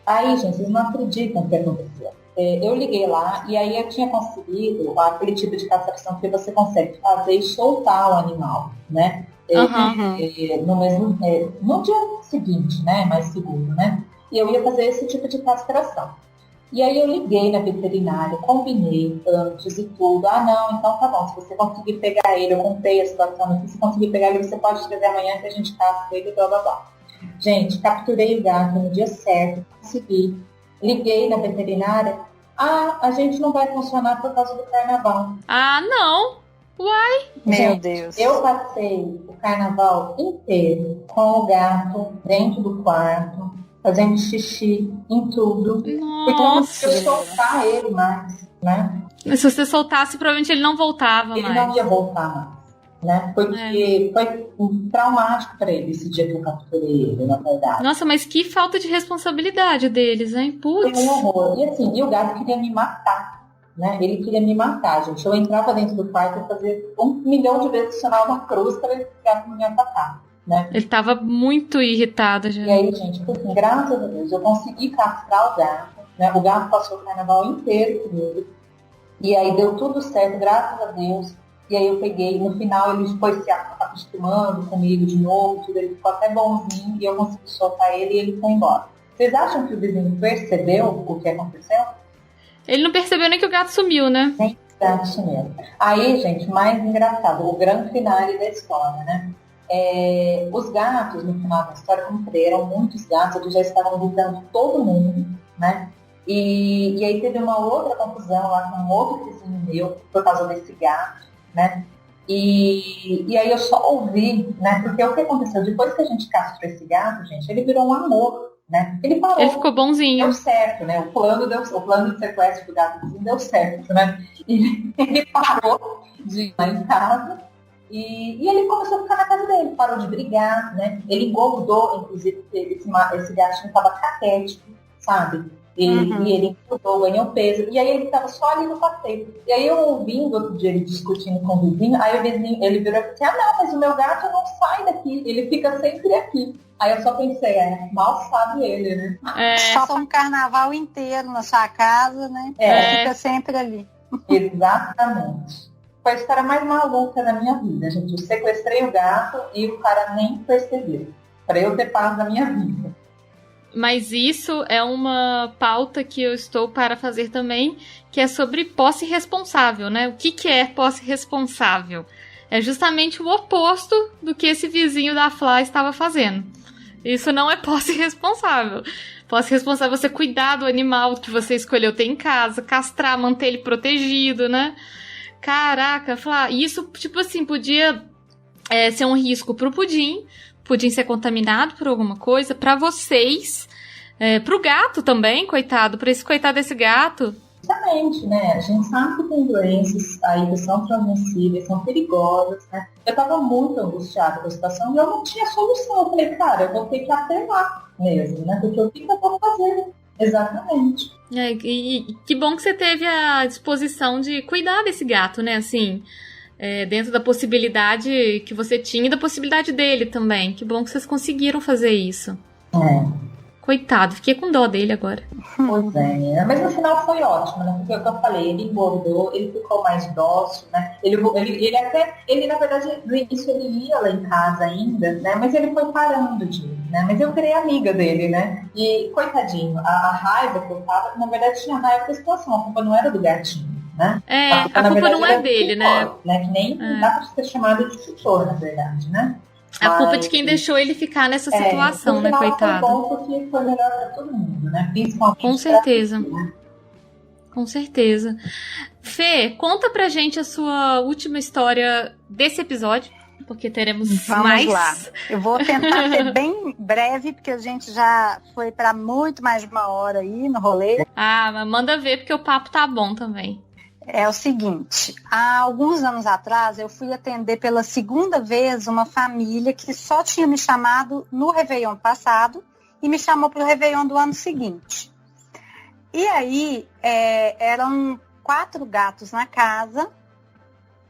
Aí, gente, vocês não acreditam o que aconteceu. Eu liguei lá e aí eu tinha conseguido aquele tipo de castração que você consegue fazer e soltar o animal, né? No dia seguinte, né? Mais seguro, né? E eu ia fazer esse tipo de castração. E aí eu liguei na veterinária, combinei antes e tudo. Não, então tá bom, se você conseguir pegar ele, eu contei a situação aqui, se conseguir pegar ele, você pode trazer amanhã que a gente castra ele, blá blá blá. Gente, capturei o gato no dia certo, consegui. Liguei na veterinária. A gente não vai funcionar por causa do carnaval. Não? Uai! Meu Deus. Eu passei o carnaval inteiro com o gato dentro do quarto, fazendo xixi em tudo. Nossa! Porque eu soltar ele mais, né? Mas se você soltasse, provavelmente ele não voltava mais. Ele não ia voltar mais. Né? Porque foi traumático para ele esse dia que eu capturei ele, na verdade. Nossa, mas que falta de responsabilidade deles, hein? Putz. Foi um horror. E assim, o gato queria me matar, né? Ele queria me matar, gente. Eu entrava dentro do quarto e fazia 1 milhão de vezes funcionar uma cruz para esse gato me atacar, né? Ele tava muito irritado já. E aí, gente, assim, graças a Deus, eu consegui castrar o gato, né? O gato passou o carnaval inteiro comigo. E aí deu tudo certo, graças a Deus. E aí eu peguei, no final ele foi se acostumando comigo de novo, tudo, ele ficou até bonzinho e eu consegui soltar ele e ele foi embora. Vocês acham que o vizinho percebeu o que aconteceu? Ele não percebeu nem que o gato sumiu, né? Nem o gato sumiu. Aí, gente, mais engraçado, o grande finale da história, né? Os gatos, no final da história, como eu falei, eram muitos gatos, eles já estavam gritando todo mundo, né? E aí teve uma outra confusão lá com um outro vizinho meu, por causa desse gato. Né? E aí eu só ouvi, né? Porque o que aconteceu? Depois que a gente castrou esse gato, gente, ele virou um amor, né? Ele parou. Ele ficou bonzinho. Deu certo, né? O plano de sequestro do gato deu certo, né? E ele parou de ir lá em casa E ele começou a ficar na casa dele, parou de brigar, né? Ele engordou, inclusive, porque esse gatinho estava caquético, sabe? E ele engordou, ganhou peso. E aí ele estava só ali no passeio. E aí eu ouvindo outro dia ele discutindo com o vizinho, aí o vizinho, ele virou e falou: não, mas o meu gato não sai daqui, ele fica sempre aqui. Aí eu só pensei, mal sabe ele, né? Só um carnaval inteiro na sua casa, né? Fica sempre ali. Exatamente. Foi a história mais maluca da minha vida, gente. Eu sequestrei o gato e o cara nem percebeu. Para eu ter paz na minha vida. Mas isso é uma pauta que eu estou para fazer também, que é sobre posse responsável, né? O que é posse responsável? É justamente o oposto do que esse vizinho da Flá estava fazendo. Isso não é posse responsável. Posse responsável é você cuidar do animal que você escolheu ter em casa, castrar, manter ele protegido, né? Caraca, Flá, isso, tipo assim, podia ser um risco pro pudim ser contaminado por alguma coisa, pra vocês, pro gato também, coitado, pra esse coitado desse gato. Exatamente, né? A gente sabe que tem doenças aí que são transmissíveis, são perigosas, né? Eu tava muito angustiada com a situação e eu não tinha solução. Eu falei, cara, eu vou ter que apelar mesmo, né? Porque o que eu vou fazer? Exatamente. E que bom que você teve a disposição de cuidar desse gato, né? Assim, dentro da possibilidade que você tinha e da possibilidade dele também. Que bom que vocês conseguiram fazer isso. Coitado, fiquei com dó dele agora. Pois é, mas no final foi ótimo, né? Porque é o que eu falei, ele engordou, ele ficou mais dócil, né? Ele na verdade, no início ele ia lá em casa ainda, né? Mas ele foi parando de ir, né? Mas eu virei amiga dele, né? E, coitadinho, a raiva que eu tava, na verdade tinha raiva da situação, a culpa não era do gatinho, né? A culpa não é dele, tutor, né? Que nem dá pra ser chamado de tutor, na verdade, né? A culpa de quem deixou ele ficar nessa situação, né, coitado? Foi bom porque foi melhor pra todo mundo, né? Principalmente com certeza. Mim, né? Com certeza. Fê, conta pra gente a sua última história desse episódio, porque teremos mais. Vamos lá. Eu vou tentar ser bem breve, porque a gente já foi pra muito mais de 1 hora aí no rolê. Mas manda ver, porque o papo tá bom também. É o seguinte, há alguns anos atrás eu fui atender pela 2ª vez uma família que só tinha me chamado no Réveillon passado e me chamou para o Réveillon do ano seguinte. E aí eram 4 gatos na casa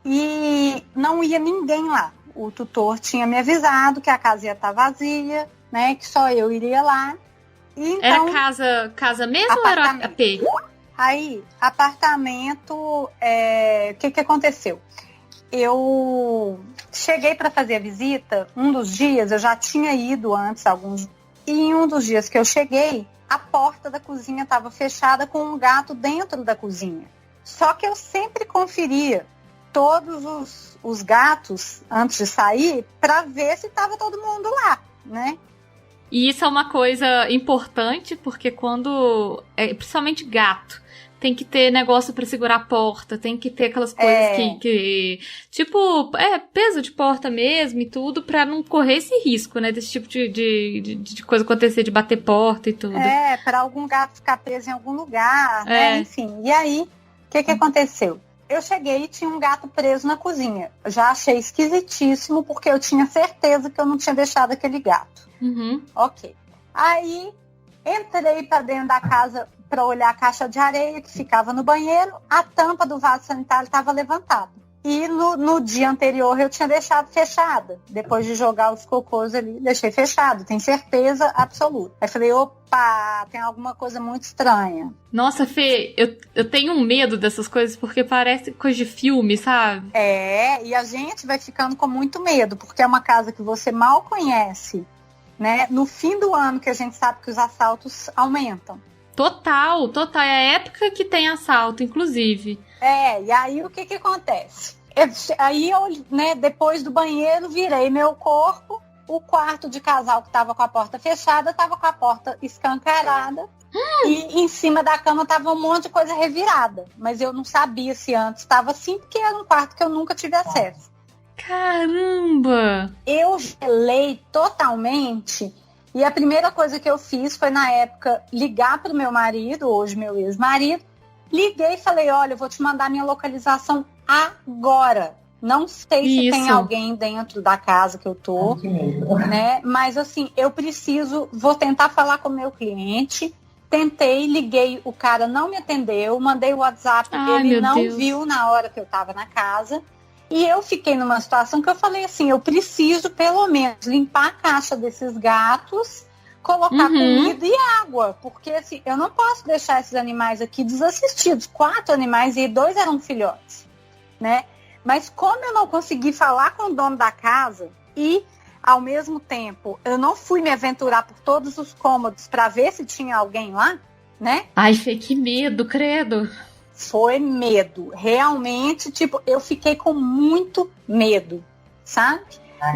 e não ia ninguém lá. O tutor tinha me avisado que a casa ia estar vazia, né, que só eu iria lá. E então, era casa mesmo ou era AP? Aí, apartamento, o que aconteceu? Eu cheguei para fazer a visita, um dos dias, eu já tinha ido antes, e em um dos dias que eu cheguei, a porta da cozinha estava fechada com um gato dentro da cozinha. Só que eu sempre conferia todos os gatos antes de sair para ver se estava todo mundo lá, né? E isso é uma coisa importante, porque principalmente gato, tem que ter negócio pra segurar a porta, tem que ter aquelas coisas que tipo, peso de porta mesmo e tudo, pra não correr esse risco, né, desse tipo de coisa acontecer, de bater porta e tudo. Pra algum gato ficar preso em algum lugar, né, enfim. E aí, o que aconteceu? Eu cheguei e tinha um gato preso na cozinha. Já achei esquisitíssimo, porque eu tinha certeza que eu não tinha deixado aquele gato. Uhum. Ok. Aí, entrei pra dentro da casa para olhar a caixa de areia que ficava no banheiro, a tampa do vaso sanitário estava levantada. E no dia anterior eu tinha deixado fechada. Depois de jogar os cocôs ali, deixei fechado, tenho certeza absoluta. Aí falei, opa, tem alguma coisa muito estranha. Nossa, Fê, eu tenho um medo dessas coisas, porque parece coisa de filme, sabe? E a gente vai ficando com muito medo, porque é uma casa que você mal conhece, né? No fim do ano que a gente sabe que os assaltos aumentam. Total. É a época que tem assalto, inclusive. E aí o que acontece? Aí eu, né, depois do banheiro, virei meu corpo. O quarto de casal que estava com a porta fechada, estava com a porta escancarada. E em cima da cama estava um monte de coisa revirada. Mas eu não sabia se antes estava assim, porque era um quarto que eu nunca tive acesso. Caramba! Eu gelei totalmente. E a primeira coisa que eu fiz foi, na época, ligar para o meu marido, hoje meu ex-marido. Liguei e falei, olha, eu vou te mandar minha localização agora. Não sei se tem Isso. alguém dentro da casa que eu tô, né? Mas assim, vou tentar falar com o meu cliente. Tentei, liguei, o cara não me atendeu, mandei o WhatsApp, ele não viu na hora que eu tava na casa. E eu fiquei numa situação que eu falei assim, eu preciso pelo menos limpar a caixa desses gatos, colocar comida e água, porque assim, eu não posso deixar esses animais aqui desassistidos. 4 animais e 2 eram filhotes, né? Mas como eu não consegui falar com o dono da casa e, ao mesmo tempo, eu não fui me aventurar por todos os cômodos para ver se tinha alguém lá, né? Ai, Fê, que medo, credo. Foi medo. Realmente, tipo, eu fiquei com muito medo, sabe?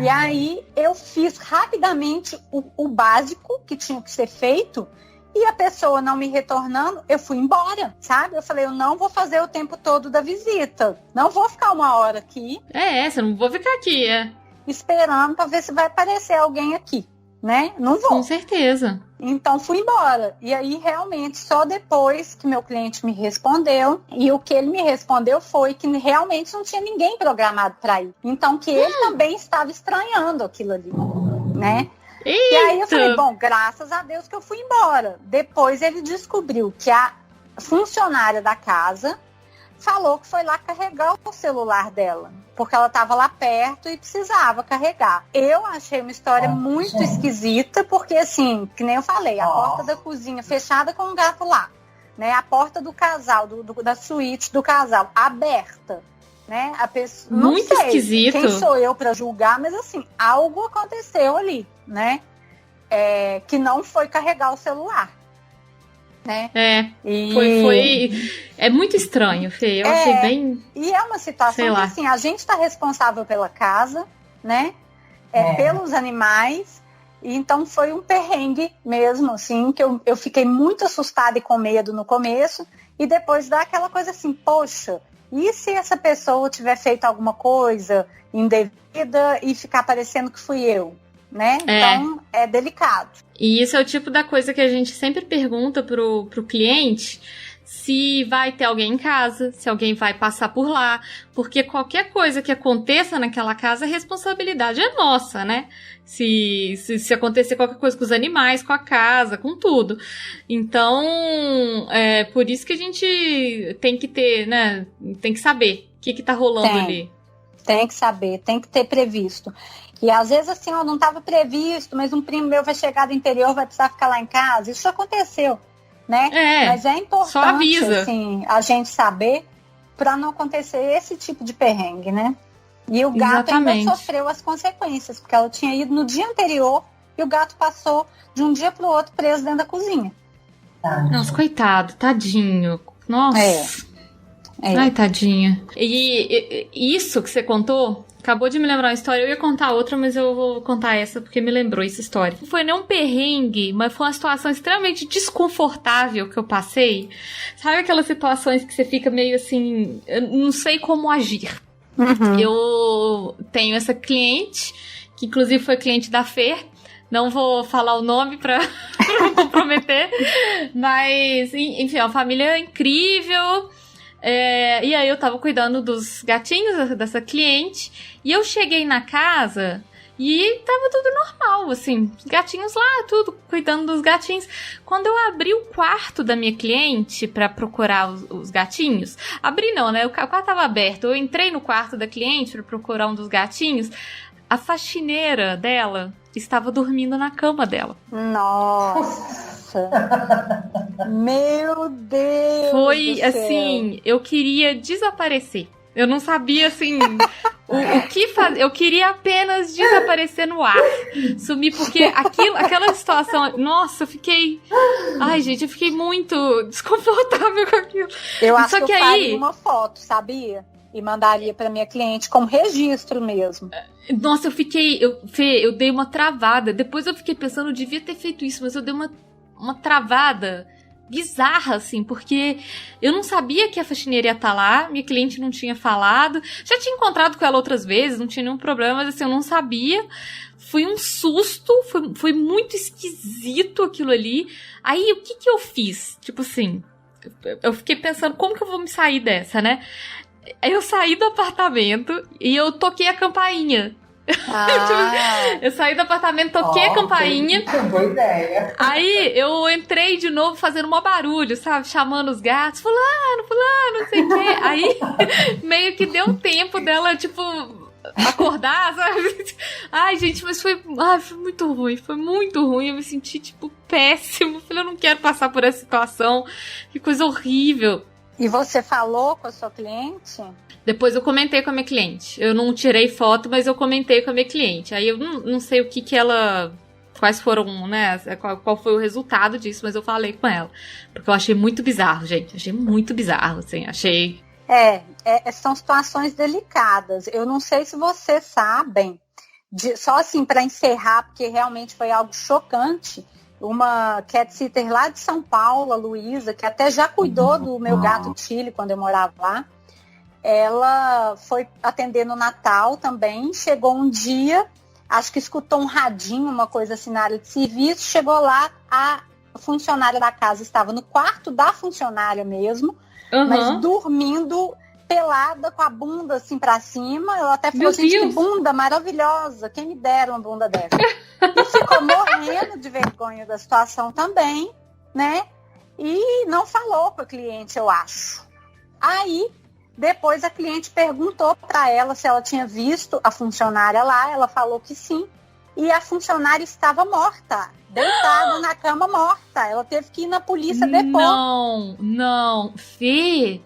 E aí eu fiz rapidamente o básico que tinha que ser feito e a pessoa não me retornando, eu fui embora, sabe? Eu falei, eu não vou fazer o tempo todo da visita. Não vou ficar 1 hora aqui. Você não vou ficar aqui, esperando para ver se vai aparecer alguém aqui, né? Não vou. Com certeza. Então fui embora. E aí realmente só depois que meu cliente me respondeu, e o que ele me respondeu foi que realmente não tinha ninguém programado para ir. Então que ele também estava estranhando aquilo ali, né? Eita. E aí eu falei, bom, graças a Deus que eu fui embora. Depois ele descobriu que a funcionária da casa falou que foi lá carregar o celular dela, porque ela estava lá perto e precisava carregar. Eu achei uma história muito esquisita, porque assim, que nem eu falei, a porta da cozinha fechada com o gato lá, né? A porta do casal, da suíte do casal, aberta, né? A pessoa, muito não sei esquisito. Quem sou eu para julgar, mas assim, algo aconteceu ali, né? Que não foi carregar o celular. Né? É muito estranho, Fê. Eu achei bem. E é uma situação que assim, a gente está responsável pela casa, né? Pelos animais. E então foi um perrengue mesmo, assim, que eu fiquei muito assustada e com medo no começo. E depois dá aquela coisa assim, poxa, e se essa pessoa tiver feito alguma coisa indevida e ficar parecendo que fui eu? Né? Então é delicado. E isso é o tipo da coisa que a gente sempre pergunta pro cliente, se vai ter alguém em casa, se alguém vai passar por lá, porque qualquer coisa que aconteça naquela casa, a responsabilidade é nossa, né? Se acontecer qualquer coisa com os animais, com a casa, com tudo. Então, por isso que a gente tem que ter, né? Tem que saber o que tá rolando ali. Tem que saber, tem que ter previsto. E às vezes assim, não estava previsto, mas um primo meu vai chegar do interior, vai precisar ficar lá em casa. Isso aconteceu, né? Mas é importante assim, a gente saber para não acontecer esse tipo de perrengue, né? E o gato ainda sofreu as consequências, porque ela tinha ido no dia anterior e o gato passou de um dia para o outro preso dentro da cozinha. Nossa, coitado, tadinho. Nossa. Ai, tadinha. E isso que você contou, acabou de me lembrar uma história. Eu ia contar outra, mas eu vou contar essa porque me lembrou essa história. Não foi nem um perrengue, mas foi uma situação extremamente desconfortável que eu passei. Sabe aquelas situações que você fica meio assim, eu não sei como agir. Eu tenho essa cliente, que inclusive foi cliente da Fer. Não vou falar o nome pra não comprometer. Mas, enfim, é uma família incrível. E aí eu tava cuidando dos gatinhos dessa cliente, e eu cheguei na casa e tava tudo normal, assim, os gatinhos lá, tudo, cuidando dos gatinhos. Quando eu abri o quarto da minha cliente pra procurar os gatinhos, abri não, né, o quarto tava aberto, eu entrei no quarto da cliente pra procurar um dos gatinhos, a faxineira dela estava dormindo na cama dela. Nossa! Meu Deus! Foi assim, eu queria desaparecer. Eu não sabia, assim, o que fazer. Eu queria apenas desaparecer no ar. Sumir, porque aquela situação... Nossa, eu fiquei... Ai, gente, eu fiquei muito desconfortável com aquilo. Eu acho que eu faria uma foto, sabia? E mandaria pra minha cliente como registro mesmo. Nossa, eu dei uma travada. Depois eu fiquei pensando, eu devia ter feito isso, mas eu dei uma travada bizarra, assim, porque eu não sabia que a faxineira ia estar lá, minha cliente não tinha falado, já tinha encontrado com ela outras vezes, não tinha nenhum problema, mas assim, eu não sabia, foi um susto, foi muito esquisito aquilo ali. Aí, o que eu fiz? Tipo assim, eu fiquei pensando, como que eu vou me sair dessa, né? Eu saí do apartamento e eu toquei a campainha. Eu saí do apartamento, toquei a campainha. Boa ideia. Aí eu entrei de novo fazendo um barulho, sabe? Chamando os gatos, fulano, não sei o quê. Aí meio que deu um tempo dela, tipo, acordar, sabe? Ai, gente, mas foi muito ruim. Foi muito ruim. Eu me senti, tipo, péssimo. Falei, eu não quero passar por essa situação. Que coisa horrível. E você falou com a sua cliente? Depois eu comentei com a minha cliente. Eu não tirei foto, mas eu comentei com a minha cliente. Aí eu não sei o que ela... Quais foram, né? Qual foi o resultado disso, mas eu falei com ela. Porque eu achei muito bizarro, gente. Achei muito bizarro, assim. Achei... São situações delicadas. Eu não sei se vocês sabem, só assim para encerrar, porque realmente foi algo chocante. Uma cat sitter lá de São Paulo, a Luísa, que até já cuidou do meu gato Chile quando eu morava lá. Ela foi atender no Natal também. Chegou um dia, acho que escutou um radinho, uma coisa assim na área de serviço. Chegou lá, a funcionária da casa estava no quarto da funcionária mesmo, mas dormindo pelada, com a bunda assim pra cima. Ela até falou, gente, que bunda maravilhosa, quem me dera uma bunda dessa. E ficou morrendo de vergonha da situação também, né? E não falou com a cliente, eu acho. Aí, depois a cliente perguntou para ela se ela tinha visto a funcionária lá. Ela falou que sim. E a funcionária estava morta, deitada na cama morta. Ela teve que ir na polícia depor. Não, Fê.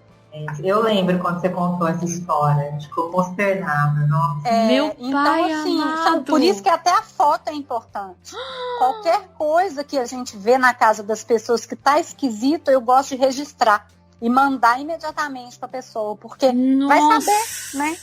Eu lembro quando você contou essa história, ficou consternada, nossa. Meu pai então, assim, amado. Por isso que até a foto é importante. Qualquer coisa que a gente vê na casa das pessoas que tá esquisito, eu gosto de registrar e mandar imediatamente pra pessoa, porque vai saber, né?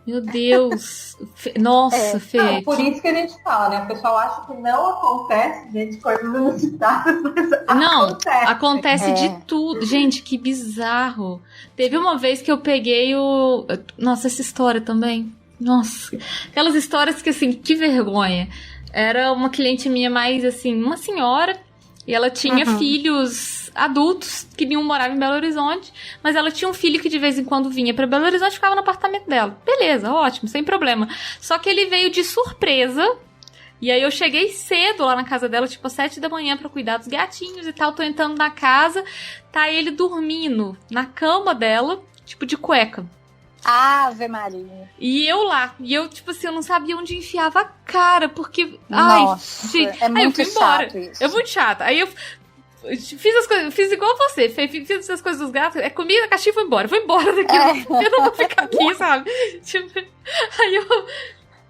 Meu Deus. Nossa, Fê. Não, por isso que a gente fala, né? O pessoal acha que não acontece, gente, coisas inusitadas, mas não, acontece de tudo. Gente, que bizarro. Teve uma vez que eu peguei o... Nossa, essa história também. Nossa. Aquelas histórias que, assim, que vergonha. Era uma cliente minha mais, assim, uma senhora, e ela tinha filhos adultos que nenhum morava em Belo Horizonte, mas ela tinha um filho que de vez em quando vinha pra Belo Horizonte e ficava no apartamento dela. Beleza, ótimo, sem problema. Só que ele veio de surpresa, e aí eu cheguei cedo lá na casa dela, tipo às 7 da manhã pra cuidar dos gatinhos e tal. Tô entrando na casa, tá ele dormindo na cama dela, tipo de cueca. Ave Maria. E eu lá. E eu, tipo assim, eu não sabia onde enfiava a cara, porque... Nossa, ai, gente, é muito aí eu fui embora. chato isso. É muito chato. Aí eu fiz as coisas, fiz igual você, fiz as coisas dos gatos, comida, a caixinha, foi embora daqui. Eu não vou ficar aqui, sabe? Tipo, aí eu...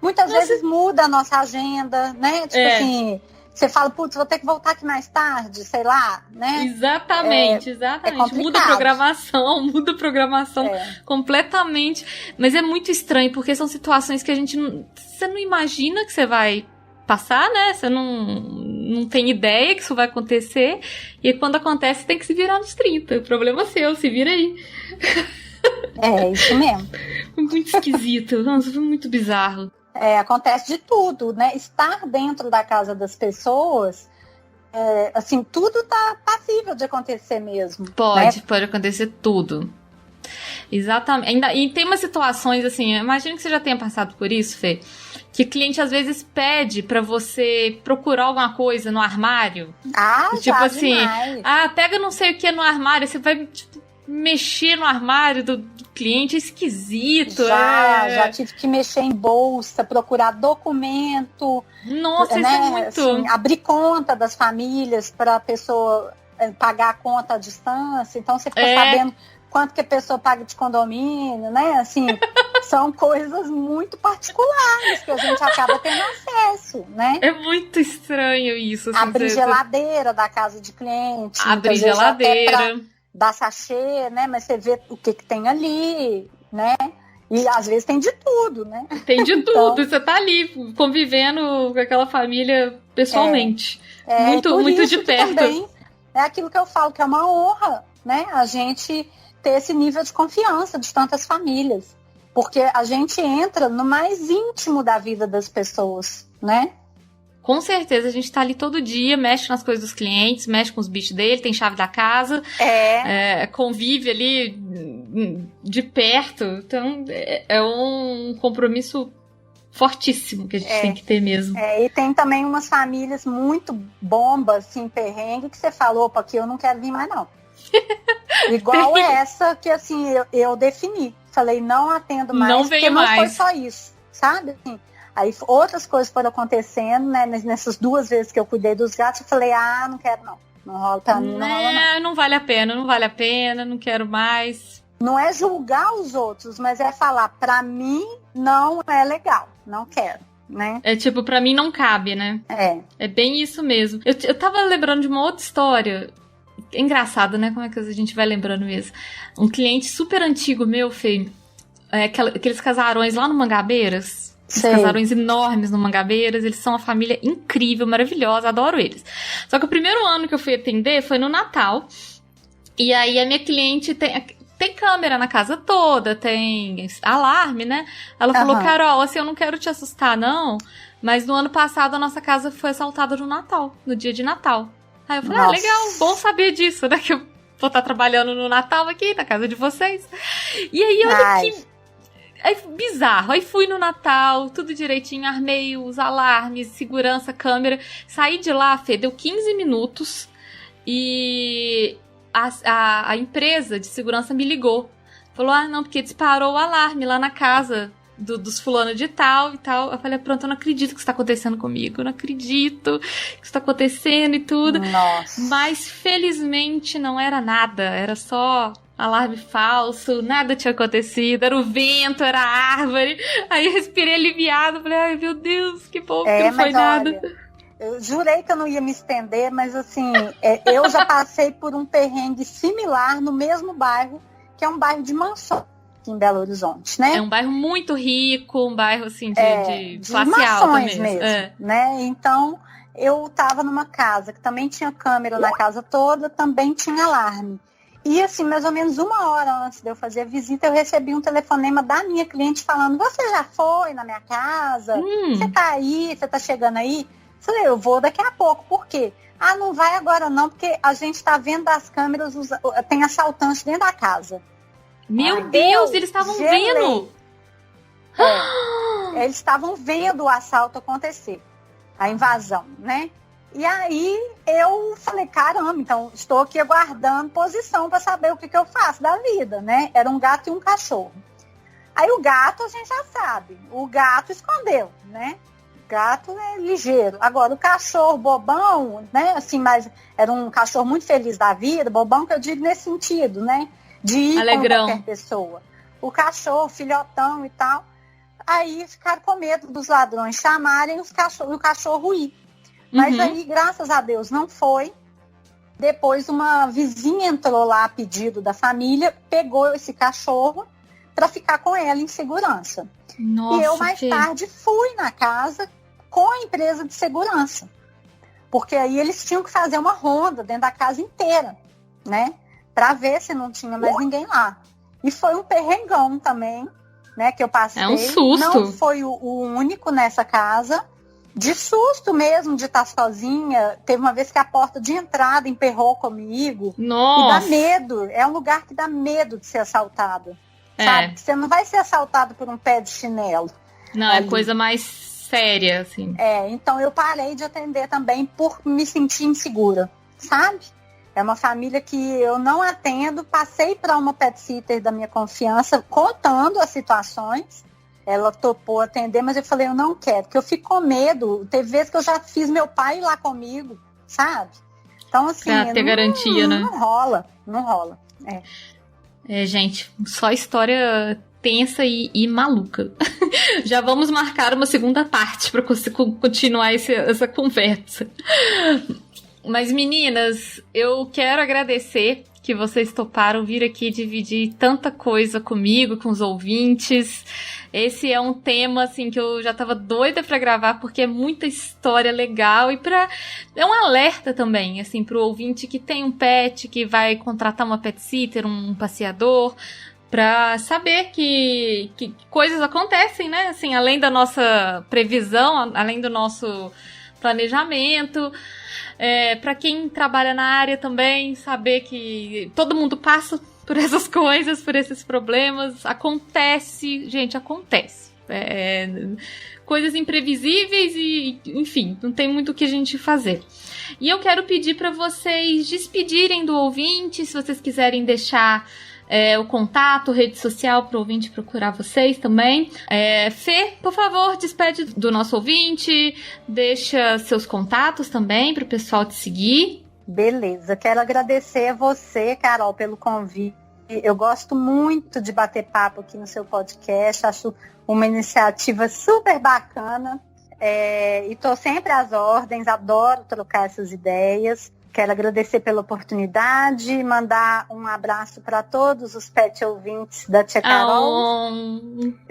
Muitas vezes muda a nossa agenda, né? Tipo assim... Você fala, putz, vou ter que voltar aqui mais tarde, sei lá, né? Exatamente. Muda a programação completamente. Mas é muito estranho, porque são situações que você não imagina que você vai passar, né? Você não tem ideia que isso vai acontecer. E quando acontece, tem que se virar nos 30. O problema é seu, se vira aí. É, isso mesmo. Foi muito esquisito. Nossa, foi muito bizarro. Acontece de tudo, né? Estar dentro da casa das pessoas, assim, tudo tá passível de acontecer mesmo. Pode acontecer tudo. Exatamente. E tem umas situações, assim, imagino que você já tenha passado por isso, Fê, que o cliente às vezes pede pra você procurar alguma coisa no armário. Tipo já, assim, demais. Pega não sei o que no armário, você vai... Tipo, mexer no armário do cliente é esquisito. Já tive que mexer em bolsa, procurar documento. Nossa, né? Isso é muito... Assim, abrir conta das famílias para a pessoa pagar a conta à distância. Então você fica sabendo quanto que a pessoa paga de condomínio, né? Assim, são coisas muito particulares que a gente acaba tendo acesso, né? É muito estranho isso. Assim, abrir geladeira da casa de cliente. Abrir geladeira. Da sachê, né? Mas você vê o que tem ali, né? E às vezes tem de tudo, né? Tem de tudo. Então, você tá ali convivendo com aquela família pessoalmente. Muito de perto. Também é aquilo que eu falo, que é uma honra, né? A gente ter esse nível de confiança de tantas famílias. Porque a gente entra no mais íntimo da vida das pessoas, né? com certeza a gente tá ali todo dia, mexe nas coisas dos clientes, mexe com os bichos dele, tem chave da casa, convive ali de perto. Então, é um compromisso fortíssimo que a gente tem que ter mesmo. E tem também umas famílias muito bombas, assim, perrengue, que você falou, opa, aqui eu não quero vir mais, não. Igual essa que, assim, eu defini. Falei, não atendo mais, não porque mais. Não foi só isso, sabe? Assim, aí outras coisas foram acontecendo, né? Nessas 2 vezes que eu cuidei dos gatos, eu falei, não quero não. Não rola pra mim, não rola não. Não vale a pena, não quero mais. Não é julgar os outros, mas é falar, pra mim não é legal, não quero, né? É tipo, pra mim não cabe, né? É bem isso mesmo. Eu tava lembrando de uma outra história. É engraçado, né? Como é que a gente vai lembrando mesmo? Um cliente super antigo meu, Fê, aqueles casarões lá no Mangabeiras. Os casarões enormes no Mangabeiras, eles são uma família incrível, maravilhosa, adoro eles. Só que o primeiro ano que eu fui atender foi no Natal. E aí a minha cliente tem câmera na casa toda, tem alarme, né? Ela falou, Carol, assim, eu não quero te assustar, não, mas no ano passado a nossa casa foi assaltada no Natal, no dia de Natal. Aí eu falei, legal, bom saber disso, né? Que eu vou estar trabalhando no Natal aqui, na casa de vocês. E aí, olha que... Aí, bizarro. Aí fui no Natal, tudo direitinho, armei os alarmes, segurança, câmera. Saí de lá, Fê, deu 15 minutos e a empresa de segurança me ligou. Falou, não, porque disparou o alarme lá na casa dos fulano de tal e tal. Eu falei, pronto, eu não acredito que isso tá acontecendo comigo. Eu não acredito que isso tá acontecendo e tudo. Nossa. Mas, felizmente, não era nada. Era só alarme falso, nada tinha acontecido. Era o vento, era a árvore. Aí eu respirei aliviado. Falei, ai, meu Deus, que bom que não foi nada. Olha, eu jurei que eu não ia me estender, mas assim, eu já passei por um perrengue similar no mesmo bairro, que é um bairro de mansão aqui em Belo Horizonte, né? É um bairro muito rico, um bairro assim de classe alta mesmo. Né? Então, eu tava numa casa que também tinha câmera na casa toda, também tinha alarme. E assim, mais ou menos 1 hora antes de eu fazer a visita, eu recebi um telefonema da minha cliente falando, você já foi na minha casa? Você tá aí? Você tá chegando aí? Eu falei, eu vou daqui a pouco. Por quê? Não vai agora não, porque a gente tá vendo das câmeras, tem assaltante dentro da casa. Meu Deus, eles estavam vendo! Eles estavam vendo o assalto acontecer, a invasão, né? E aí eu falei, caramba, então estou aqui aguardando posição para saber o que eu faço da vida, né? Era um gato e um cachorro. Aí o gato a gente já sabe, o gato escondeu, né? O gato é ligeiro. Agora o cachorro bobão, né? Assim, mas era um cachorro muito feliz da vida, bobão que eu digo nesse sentido, né? De ir Alegrão. Com qualquer pessoa. O cachorro, filhotão e tal. Aí ficaram com medo dos ladrões chamarem o cachorro ir. Mas aí, graças a Deus, não foi. Depois, uma vizinha entrou lá a pedido da família, pegou esse cachorro para ficar com ela em segurança. Nossa, e eu, mais tarde, fui na casa com a empresa de segurança. Porque aí eles tinham que fazer uma ronda dentro da casa inteira, né? Para ver se não tinha mais ninguém lá. E foi um perrengão também, né? Que eu passei. É um susto. Não foi o único nessa casa. De susto mesmo, de estar sozinha. Teve uma vez que a porta de entrada emperrou comigo. Nossa. E dá medo. É um lugar que dá medo de ser assaltado. Sabe? Você não vai ser assaltado por um pé de chinelo. Não, ali. É coisa mais séria, assim. Então eu parei de atender também por me sentir insegura, sabe? É uma família que eu não atendo. Passei para uma pet sitter da minha confiança, contando as situações. Ela topou atender, mas eu falei, eu não quero, porque eu fico com medo. Teve vezes que eu já fiz meu pai ir lá comigo, sabe? Então, assim... Pra ter garantia, né? Não rola. Gente, só história tensa e maluca. Já vamos marcar uma segunda parte para continuar essa conversa. Mas, meninas, eu quero agradecer que vocês toparam vir aqui dividir tanta coisa comigo, com os ouvintes. Esse é um tema, assim, que eu já tava doida pra gravar, porque é muita história legal e é um alerta também, assim, pro ouvinte que tem um pet, que vai contratar uma pet sitter, um passeador, pra saber que coisas acontecem, né? Assim, além da nossa previsão, além do nosso planejamento. Para quem trabalha na área também, saber que todo mundo passa por essas coisas, por esses problemas. Acontece, gente, acontece. Coisas imprevisíveis e, enfim, não tem muito o que a gente fazer. E eu quero pedir para vocês despedirem do ouvinte, se vocês quiserem deixar o contato, rede social para o ouvinte procurar vocês também. Fê, por favor, despede do nosso ouvinte, deixa seus contatos também para o pessoal te seguir. Beleza, quero agradecer a você, Carol, pelo convite. Eu gosto muito de bater papo aqui no seu podcast, acho uma iniciativa super bacana. E estou sempre às ordens, adoro trocar essas ideias. Quero agradecer pela oportunidade, mandar um abraço para todos os pet ouvintes da Tia Carol.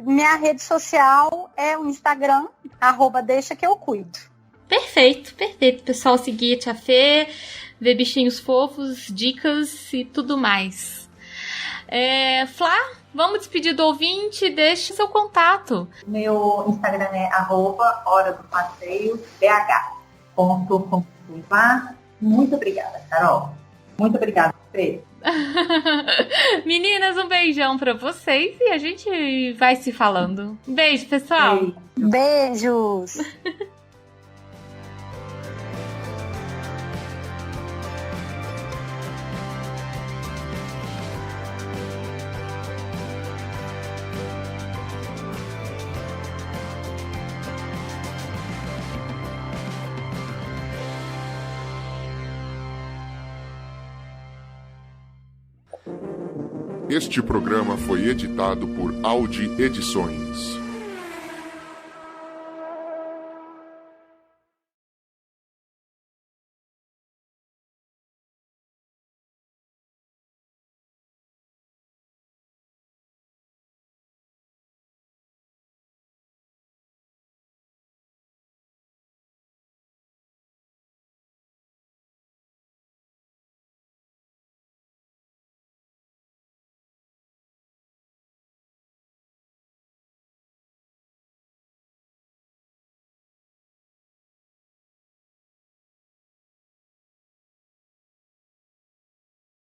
Minha rede social é o Instagram, @deixaqueucuido. Perfeito. Pessoal, seguir a Tia Fê, ver bichinhos fofos, dicas e tudo mais. Flá, vamos despedir do ouvinte, deixe seu contato. Meu Instagram é @horadopasseio.bh. Muito obrigada, Carol. Muito obrigada, Fê. Meninas, um beijão pra vocês e a gente vai se falando. Beijo, pessoal. Beijos. Este programa foi editado por Audi Edições.